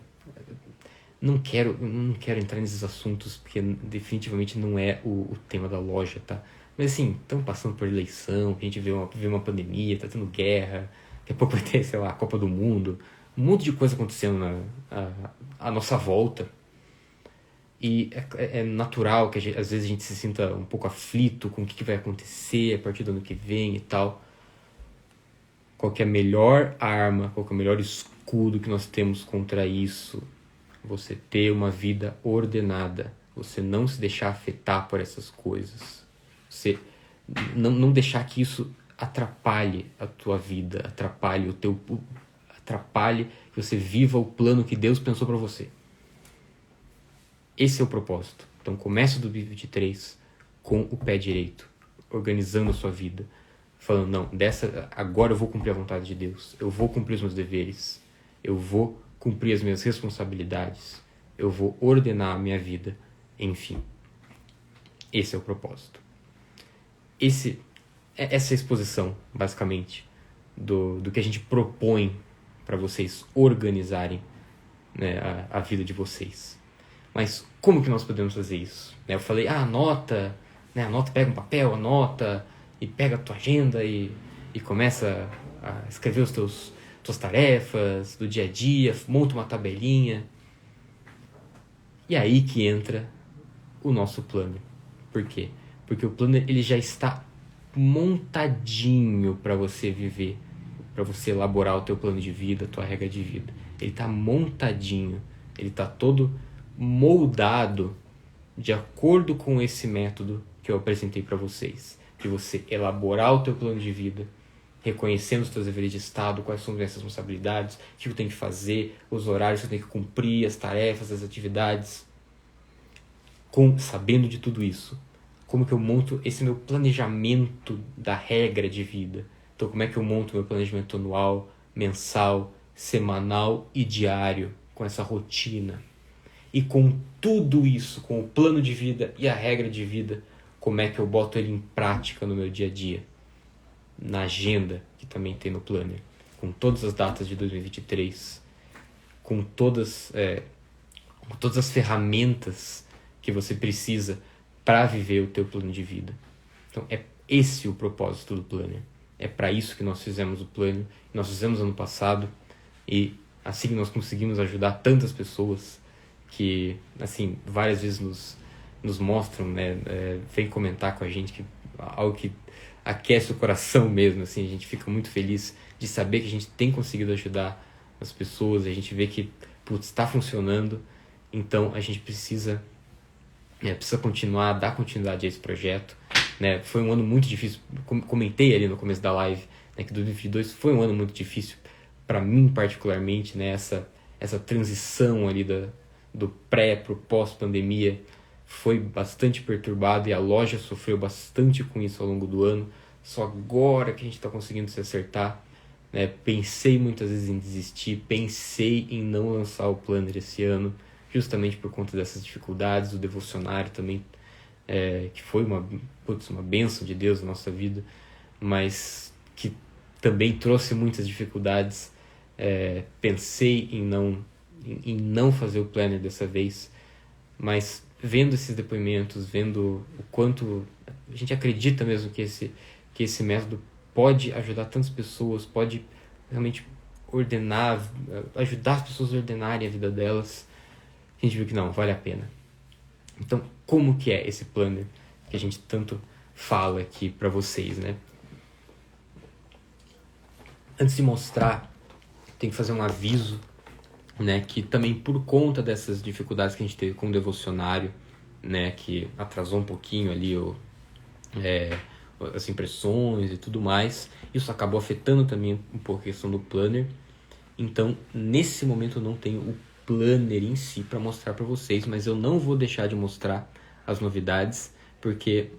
não quero entrar nesses assuntos porque definitivamente não é o tema da loja, tá? Mas assim, estamos passando por eleição, a gente vê uma pandemia, tá tendo guerra, daqui a pouco vai ter, sei lá, a Copa do Mundo, um monte de coisa acontecendo à nossa volta. E é natural que às vezes a gente se sinta um pouco aflito com o que vai acontecer a partir do ano que vem e tal. Qual que é a melhor arma, qual que é o melhor escudo que nós temos contra isso? Você ter uma vida ordenada, você não se deixar afetar por essas coisas, você não deixar que isso atrapalhe a tua vida, atrapalhe que você viva o plano que Deus pensou para você. Esse é o propósito. Então comece o 2023 com o pé direito, organizando a sua vida, falando, não, agora eu vou cumprir a vontade de Deus, eu vou cumprir os meus deveres, eu vou cumprir as minhas responsabilidades, eu vou ordenar a minha vida, enfim. Esse é o propósito. Essa é a exposição, basicamente, do que a gente propõe para vocês organizarem, né, a vida de vocês. Mas como que nós podemos fazer isso? Eu falei, anota, né, pega um papel, anota, e pega a tua agenda e começa a escrever tuas tarefas do dia a dia, monta uma tabelinha. E aí que entra o nosso plano. Por quê? Porque o plano ele já está montadinho para você viver, para você elaborar o teu plano de vida, a tua regra de vida. Ele está montadinho, ele está todo moldado de acordo com esse método que eu apresentei para vocês, de você elaborar o teu plano de vida, reconhecendo os teus deveres de Estado, quais são as minhas responsabilidades, o que eu tenho que fazer, os horários que eu tenho que cumprir, as tarefas, as atividades. Sabendo de tudo isso, como que eu monto esse meu planejamento da regra de vida? Então, como é que eu monto meu planejamento anual, mensal, semanal e diário, com essa rotina? E com tudo isso, com o plano de vida e a regra de vida, como é que eu boto ele em prática no meu dia a dia? Na agenda, que também tem no planner, com todas as datas de 2023, com todas as ferramentas que você precisa para viver o teu plano de vida. Então, é esse o propósito do planner. É para isso que nós fizemos o planner, nós fizemos ano passado, e assim nós conseguimos ajudar tantas pessoas que, assim, várias vezes nos mostram, né, vem comentar com a gente, que algo que aquece o coração mesmo, assim, a gente fica muito feliz de saber que a gente tem conseguido ajudar as pessoas, a gente vê que está funcionando, então a gente precisa continuar, dar continuidade a esse projeto, né? Foi um ano muito difícil, comentei ali no começo da live, né, que 2022 foi um ano muito difícil para mim particularmente, né? Essa transição ali do pré para o pós-pandemia foi bastante perturbado e a loja sofreu bastante com isso ao longo do ano. Só agora que a gente está conseguindo se acertar, né? Pensei muitas vezes em desistir, pensei em não lançar o planner esse ano, justamente por conta dessas dificuldades. O devocionário também, que foi uma bênção de Deus na nossa vida, mas que também trouxe muitas dificuldades. Pensei em não fazer o planner dessa vez, mas vendo esses depoimentos, vendo o quanto a gente acredita mesmo que esse método pode ajudar tantas pessoas, pode realmente ajudar as pessoas a ordenarem a vida delas, a gente viu que não, vale a pena. Então, como que é esse planner que a gente tanto fala aqui para vocês, né? Antes de mostrar, tem que fazer um aviso, né? Que também por conta dessas dificuldades que a gente teve com o devocionário, né? Que atrasou um pouquinho ali as impressões e tudo mais, isso acabou afetando também um pouco a questão do planner. Então, nesse momento eu não tenho o planner em si para mostrar para vocês, mas eu não vou deixar de mostrar as novidades, porque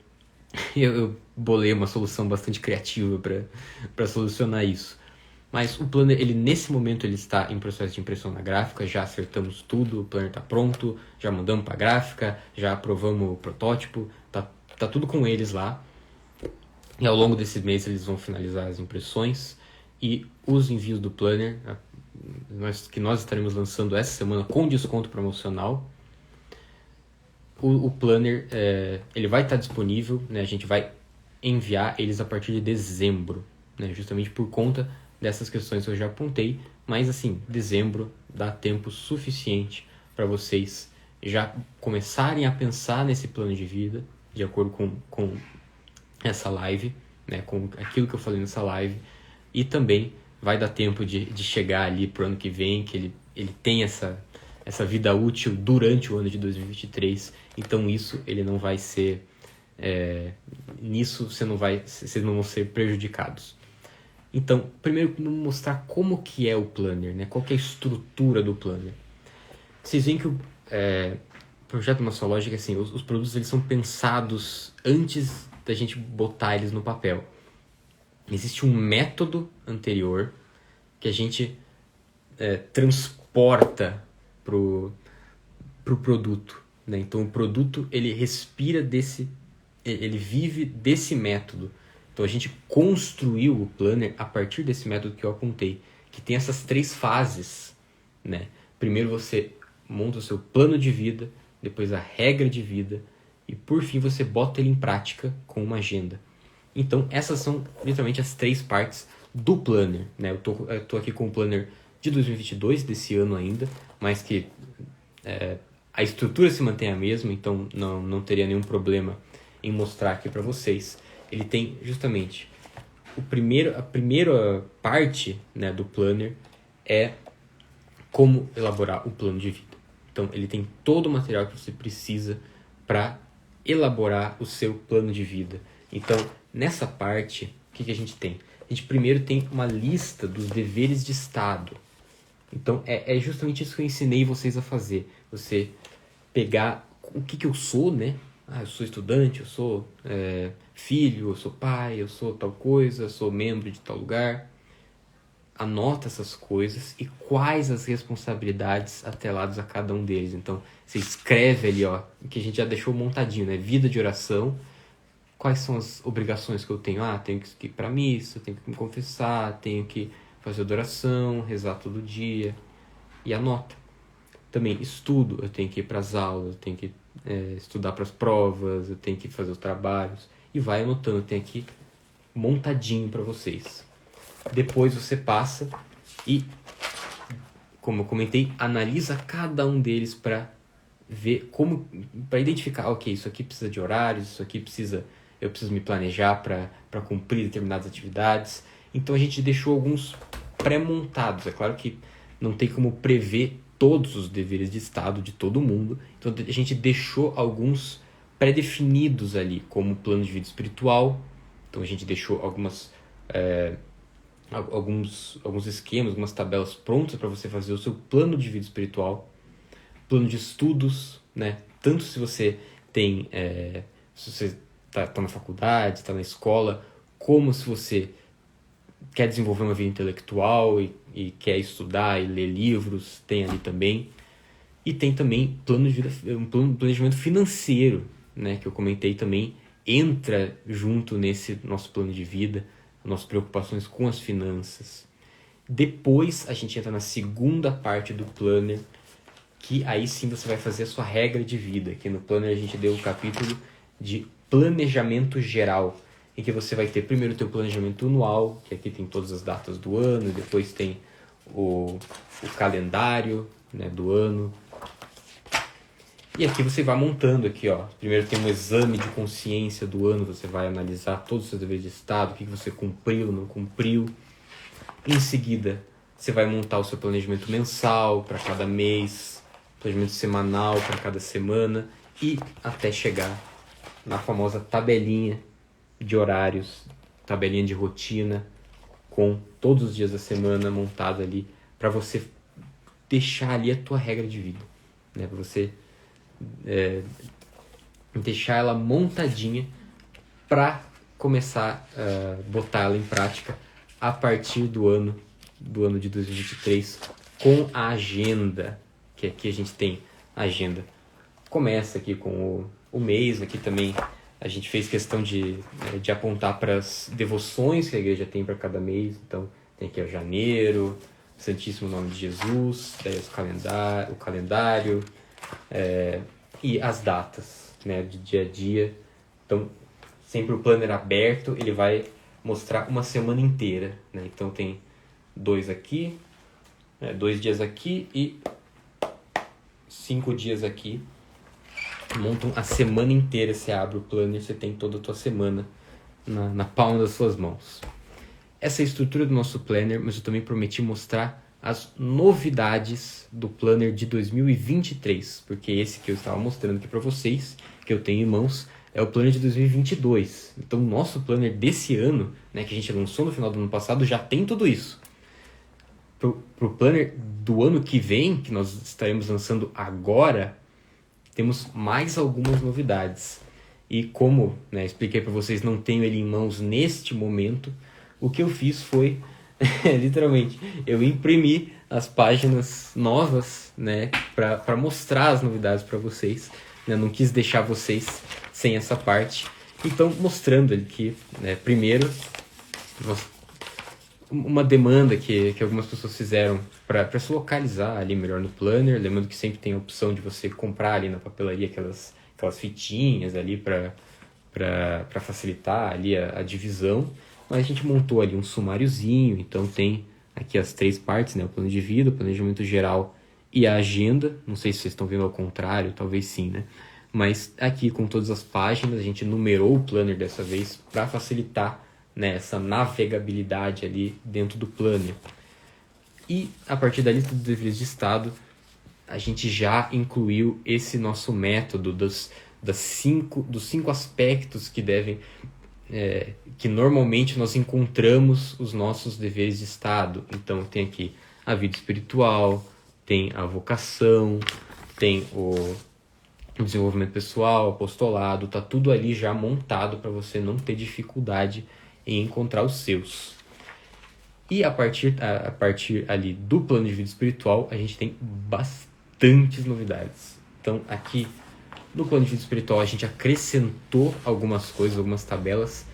eu bolei uma solução bastante criativa para solucionar isso. Mas o planner, ele nesse momento ele está em processo de impressão na gráfica, já acertamos tudo, o planner está pronto, já mandamos para a gráfica, já aprovamos o protótipo, tá tudo com eles lá. E ao longo desse mês eles vão finalizar as impressões e os envios do planner, que nós estaremos lançando essa semana com desconto promocional. O planner ele vai estar disponível, né? A gente vai enviar eles a partir de dezembro, né? Justamente por conta dessas questões que eu já apontei, mas assim, dezembro dá tempo suficiente para vocês já começarem a pensar nesse plano de vida, de acordo com essa live, né? Com aquilo que eu falei nessa live, e também vai dar tempo de chegar ali pro ano que vem, que ele tem essa vida útil durante o ano de 2023, então isso ele não vai ser, nisso vocês não vão ser prejudicados. Então, primeiro vamos mostrar como que é o planner, né? Qual que é a estrutura do planner. Vocês veem que o projeto Maçológica, assim, os produtos eles são pensados antes da gente botar eles no papel. Existe um método anterior que a gente transporta pro produto, né? Então o produto ele respira ele vive desse método. Então a gente construiu o planner a partir desse método que eu apontei, que tem essas 3 fases, né? Primeiro você monta o seu plano de vida, depois a regra de vida e por fim você bota ele em prática com uma agenda. Então essas são literalmente as 3 partes do planner, né? Eu tô aqui com o planner de 2022, desse ano ainda, mas que a estrutura se mantém a mesma, então não teria nenhum problema em mostrar aqui para vocês. Ele tem justamente a primeira parte, né, do planner é como elaborar o plano de vida. Então ele tem todo o material que você precisa para elaborar o seu plano de vida. Então nessa parte, o que a gente tem? A gente primeiro tem uma lista dos deveres de Estado. Então é justamente isso que eu ensinei vocês a fazer. Você pegar o que eu sou, né? Eu sou estudante, eu sou filho, eu sou pai, eu sou tal coisa, eu sou membro de tal lugar. Anota essas coisas e quais as responsabilidades atreladas a cada um deles. Então, você escreve ali, ó, que a gente já deixou montadinho, né? Vida de oração. Quais são as obrigações que eu tenho? Tenho que ir para a missa, tenho que me confessar, tenho que fazer adoração, rezar todo dia. E anota. Também estudo, eu tenho que ir para as aulas, eu tenho que estudar para as provas, eu tenho que fazer os trabalhos. E vai anotando, tem aqui montadinho para vocês. Depois você passa e, como eu comentei, analisa cada um deles para ver para identificar, ok, isso aqui precisa de horários, isso aqui eu preciso me planejar para cumprir determinadas atividades. Então a gente deixou alguns pré-montados. É claro que não tem como prever todos os deveres de Estado de todo mundo. Então a gente deixou alguns pré-definidos ali, como plano de vida espiritual. Então a gente deixou alguns esquemas, algumas tabelas prontas para você fazer o seu plano de vida espiritual, plano de estudos, né? Tanto se você tem, se você tá na faculdade, está na escola, como se você quer desenvolver uma vida intelectual e quer estudar e ler livros, tem ali também. E tem também um planejamento financeiro, né, que eu comentei também, entra junto nesse nosso plano de vida, nossas preocupações com as finanças. Depois a gente entra na segunda parte do planner, que aí sim você vai fazer a sua regra de vida. Aqui no planner a gente deu o capítulo de planejamento geral, em que você vai ter primeiro o teu planejamento anual, que aqui tem todas as datas do ano, depois tem o calendário, né, do ano. E aqui você vai montando aqui, ó. Primeiro tem um exame de consciência do ano, você vai analisar todos os seus deveres de Estado, o que você cumpriu, não cumpriu. Em seguida, você vai montar o seu planejamento mensal para cada mês, planejamento semanal para cada semana e até chegar na famosa tabelinha de horários, tabelinha de rotina, com todos os dias da semana montada ali para você deixar ali a tua regra de vida, né? Para você deixar ela montadinha para começar a botar ela em prática a partir do ano de 2023 com a agenda, que aqui a gente tem a agenda. Começa aqui com o mês, aqui também a gente fez questão de apontar para as devoções que a igreja tem para cada mês. Então tem aqui o janeiro, Santíssimo Nome de Jesus, daí o calendário e as datas, né, de dia a dia. Então sempre o planner aberto, ele vai mostrar uma semana inteira, né? Então tem 2 dias aqui e 5 dias aqui. Montam a semana inteira, você abre o planner, você tem toda a tua semana na palma das suas mãos. Essa é a estrutura do nosso planner, mas eu também prometi mostrar as novidades do planner de 2023, porque esse que eu estava mostrando aqui para vocês, que eu tenho em mãos, é o planner de 2022. Então o nosso planner desse ano, né, que a gente lançou no final do ano passado, já tem tudo isso. Pro planner do ano que vem, que nós estaremos lançando agora, temos mais algumas novidades. E como, né, expliquei para vocês, não tenho ele em mãos neste momento, o que eu fiz foi, literalmente, eu imprimi as páginas novas, né, para mostrar as novidades para vocês. Eu não quis deixar vocês sem essa parte. Então, mostrando aqui, né, primeiro, uma demanda que algumas pessoas fizeram para se localizar ali melhor no planner. Lembrando que sempre tem a opção de você comprar ali na papelaria aquelas fitinhas ali para facilitar ali a divisão. Mas a gente montou ali um sumáriozinho, então tem aqui as 3 partes, né? O plano de vida, o planejamento geral e a agenda. Não sei se vocês estão vendo ao contrário, talvez sim, né? Mas aqui com todas as páginas, a gente numerou o planner dessa vez para facilitar, né, essa navegabilidade ali dentro do planner. E a partir da lista dos deveres de Estado, a gente já incluiu esse nosso método dos 5 aspectos que devem... que normalmente nós encontramos os nossos deveres de Estado. Então tem aqui a vida espiritual, tem a vocação, tem o desenvolvimento pessoal, apostolado, tá tudo ali já montado para você não ter dificuldade em encontrar os seus. E a partir ali do plano de vida espiritual, a gente tem bastantes novidades. Então aqui no plano de vida espiritual a gente acrescentou algumas coisas, algumas tabelas,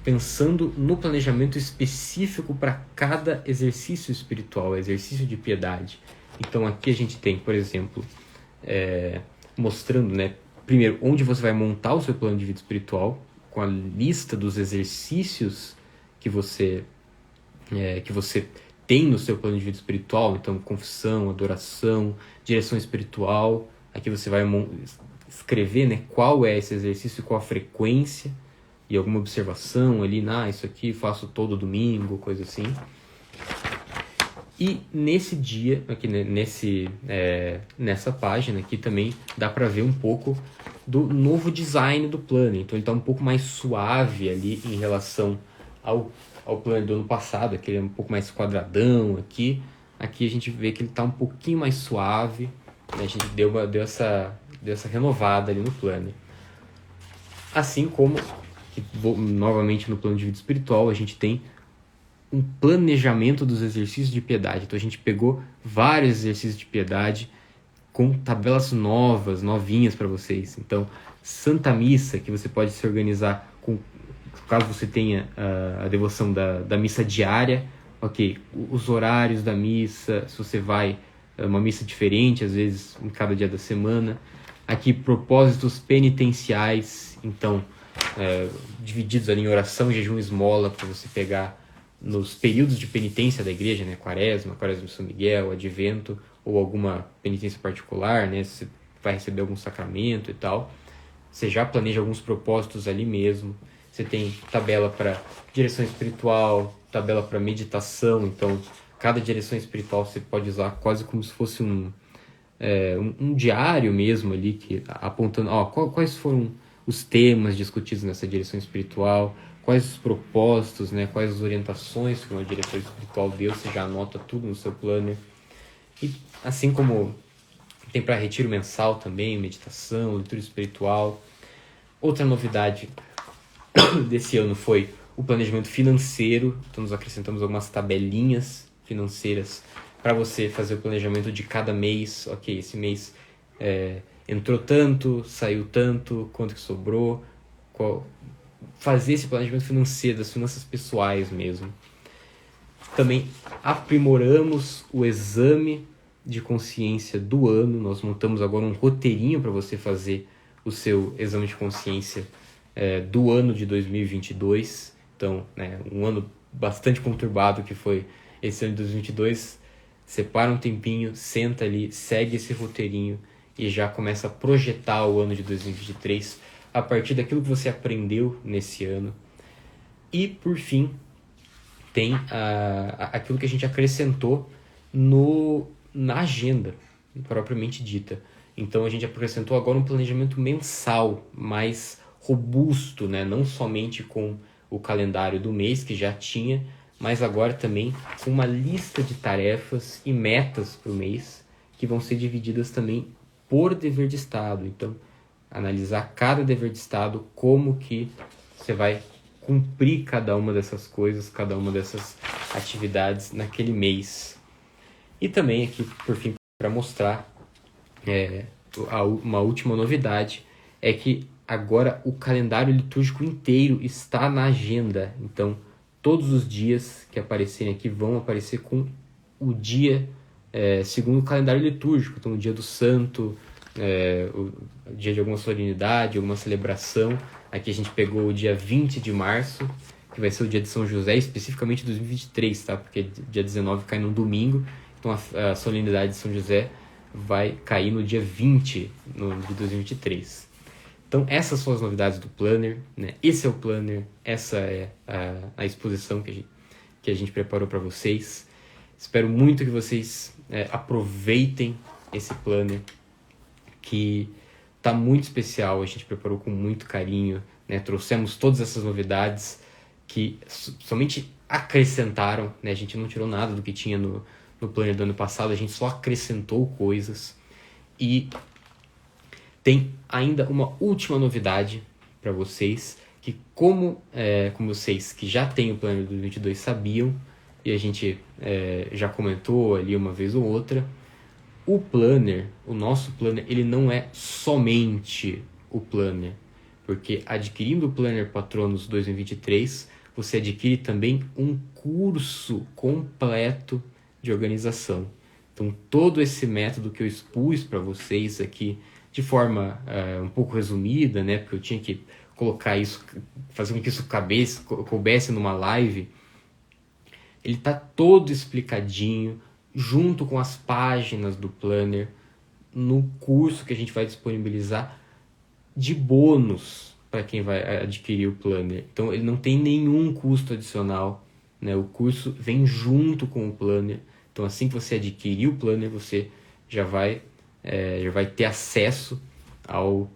pensando no planejamento específico para cada exercício espiritual, exercício de piedade. Então aqui a gente tem, por exemplo, mostrando, né, primeiro, onde você vai montar o seu plano de vida espiritual, com a lista dos exercícios que você tem no seu plano de vida espiritual. Então, confissão, adoração, direção espiritual. Aqui você vai escrever, né, qual é esse exercício e qual a frequência, e alguma observação ali, isso aqui faço todo domingo, coisa assim. E nesse dia, aqui nessa página aqui também dá para ver um pouco do novo design do planner. Então ele está um pouco mais suave ali em relação ao planner do ano passado. Aquele é um pouco mais quadradão aqui. Aqui a gente vê que ele está um pouquinho mais suave, né? A gente deu essa renovada ali no planner. Assim como, novamente no plano de vida espiritual, a gente tem um planejamento dos exercícios de piedade. Então a gente pegou vários exercícios de piedade com tabelas novinhas para vocês. Então, Santa Missa, que você pode se organizar com, caso você tenha a devoção da missa diária, ok, os horários da missa, se você vai uma missa diferente, às vezes em cada dia da semana. Aqui, propósitos penitenciais, então, divididos ali em oração, jejum e esmola, para você pegar nos períodos de penitência da igreja, né? Quaresma de São Miguel, Advento, ou alguma penitência particular, né? Se vai receber algum sacramento e tal. Você já planeja alguns propósitos ali mesmo. Você tem tabela para direção espiritual, tabela para meditação. Então, cada direção espiritual você pode usar quase como se fosse um diário mesmo ali, apontando quais foram os temas discutidos nessa direção espiritual, quais os propósitos, né, quais as orientações que uma direção espiritual deu, você já anota tudo no seu planner. E assim como tem para retiro mensal também, meditação, leitura espiritual. Outra novidade desse ano foi o planejamento financeiro. Então, nós acrescentamos algumas tabelinhas financeiras para você fazer o planejamento de cada mês. Ok, esse mês entrou tanto, saiu tanto, quanto que sobrou. Fazer esse planejamento financeiro, das finanças pessoais mesmo. Também aprimoramos o exame de consciência do ano. Nós montamos agora um roteirinho para você fazer o seu exame de consciência do ano de 2022. Então, né, um ano bastante conturbado que foi esse ano de 2022. Separa um tempinho, senta ali, segue esse roteirinho e já começa a projetar o ano de 2023 a partir daquilo que você aprendeu nesse ano. E, por fim, tem aquilo que a gente acrescentou na agenda, propriamente dita. Então, a gente acrescentou agora um planejamento mensal mais robusto, né? Não somente com o calendário do mês, que já tinha, mas agora também com uma lista de tarefas e metas para o mês, que vão ser divididas também por dever de Estado. Então, analisar cada dever de Estado, como que você vai cumprir cada uma dessas coisas, cada uma dessas atividades naquele mês. E também aqui, por fim, para mostrar uma última novidade, é que agora o calendário litúrgico inteiro está na agenda. Então, todos os dias que aparecerem aqui vão aparecer com o dia segundo o calendário litúrgico. Então, o dia do santo, o dia de alguma solenidade, alguma celebração. Aqui a gente pegou o dia 20 de março, que vai ser o dia de São José, especificamente 2023, tá? Porque dia 19 cai num domingo, então a solenidade de São José vai cair no dia 20 de 2023. Então, essas são as novidades do Planner, né? Esse é o Planner, essa é a exposição que a gente preparou para vocês. Espero muito que vocês aproveitem esse Planner, que está muito especial, a gente preparou com muito carinho, né? Trouxemos todas essas novidades que somente acrescentaram, né? A gente não tirou nada do que tinha no Planner do ano passado, a gente só acrescentou coisas. E tem ainda uma última novidade para vocês, que como vocês que já têm o Planner de 2022 sabiam, e a gente já comentou ali uma vez ou outra, o Planner, o nosso Planner, ele não é somente o Planner, porque adquirindo o Planner Patronos 2023, você adquire também um curso completo de organização. Então, todo esse método que eu expus para vocês aqui, de forma um pouco resumida, né, porque eu tinha que colocar isso, fazer com que isso coubesse numa live, ele está todo explicadinho, junto com as páginas do Planner, no curso que a gente vai disponibilizar de bônus para quem vai adquirir o Planner. Então, ele não tem nenhum custo adicional, né? O curso vem junto com o Planner. Então, assim que você adquirir o Planner, você já vai ter acesso ao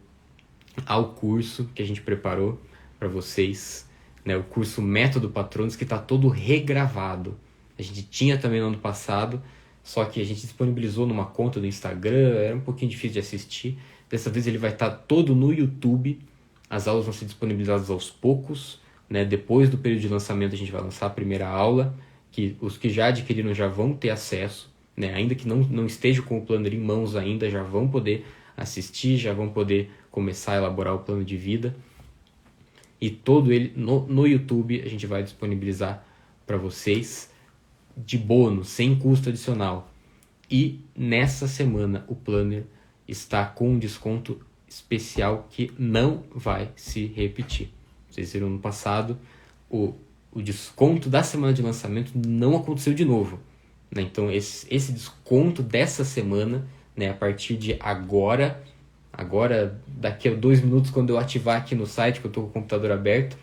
curso que a gente preparou para vocês, né? O curso Método Patronos, que está todo regravado. A gente tinha também no ano passado, só que a gente disponibilizou numa conta do Instagram, era um pouquinho difícil de assistir. Dessa vez ele vai estar todo no YouTube, as aulas vão ser disponibilizadas aos poucos, né? Depois do período de lançamento a gente vai lançar a primeira aula, que os que já adquiriram já vão ter acesso, né? Ainda que não estejam com o Planner em mãos ainda, já vão poder assistir, já vão poder começar a elaborar o plano de vida. E todo ele no YouTube a gente vai disponibilizar para vocês de bônus, sem custo adicional. E nessa semana o Planner está com um desconto especial que não vai se repetir. Vocês viram no passado, o desconto da semana de lançamento não aconteceu de novo, né? Então esse desconto dessa semana, né, a partir de agora, agora, daqui a 2 minutos, quando eu ativar aqui no site, que eu estou com o computador aberto,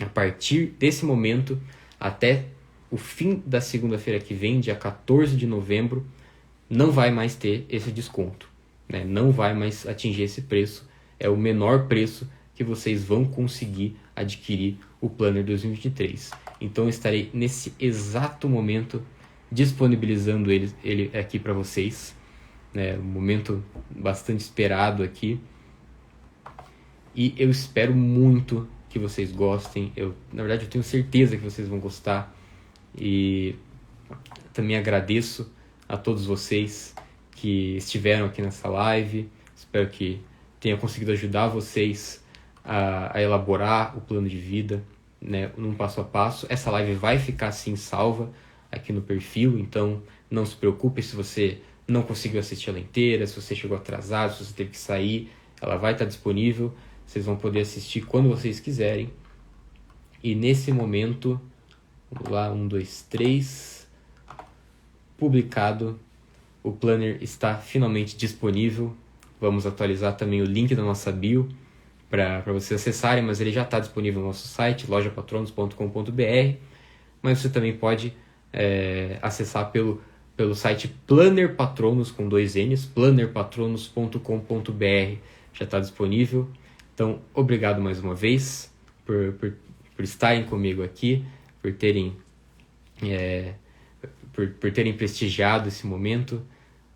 a partir desse momento, até o fim da segunda-feira que vem, dia 14 de novembro, não vai mais ter esse desconto, né? Não vai mais atingir esse preço. É o menor preço que vocês vão conseguir adquirir o Planner 2023. Então eu estarei nesse exato momento disponibilizando ele aqui para vocês, né? Um momento bastante esperado aqui. E eu espero muito que vocês gostem. Na verdade, eu tenho certeza que vocês vão gostar. E também agradeço a todos vocês que estiveram aqui nessa live. Espero que tenha conseguido ajudar vocês a elaborar o plano de vida, né, num passo a passo. Essa live vai ficar assim salva aqui no perfil, então não se preocupe se você não conseguiu assistir ela inteira, se você chegou atrasado, se você teve que sair, ela vai estar disponível. Vocês vão poder assistir quando vocês quiserem. E nesse momento, vamos lá, 1, 2, 3, publicado. O planner está finalmente disponível. Vamos atualizar também o link da nossa bio para vocês acessarem, mas ele já está disponível no nosso site, lojapatronos.com.br. Mas você também pode acessar pelo site Planner Patronos, com 2 N's, plannerpatronos.com.br. Já está disponível. Então, obrigado mais uma vez por estarem comigo aqui, por terem prestigiado esse momento.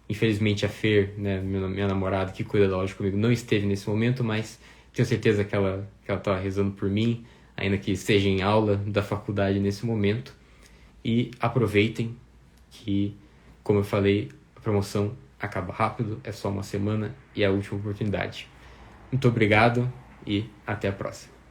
Infelizmente a Fer, né, minha namorada que cuida da loja comigo, não esteve nesse momento, mas tenho certeza que ela está rezando por mim, ainda que seja em aula da faculdade nesse momento. E aproveitem que, como eu falei, a promoção acaba rápido, é só uma semana e é a última oportunidade. Muito obrigado e até a próxima.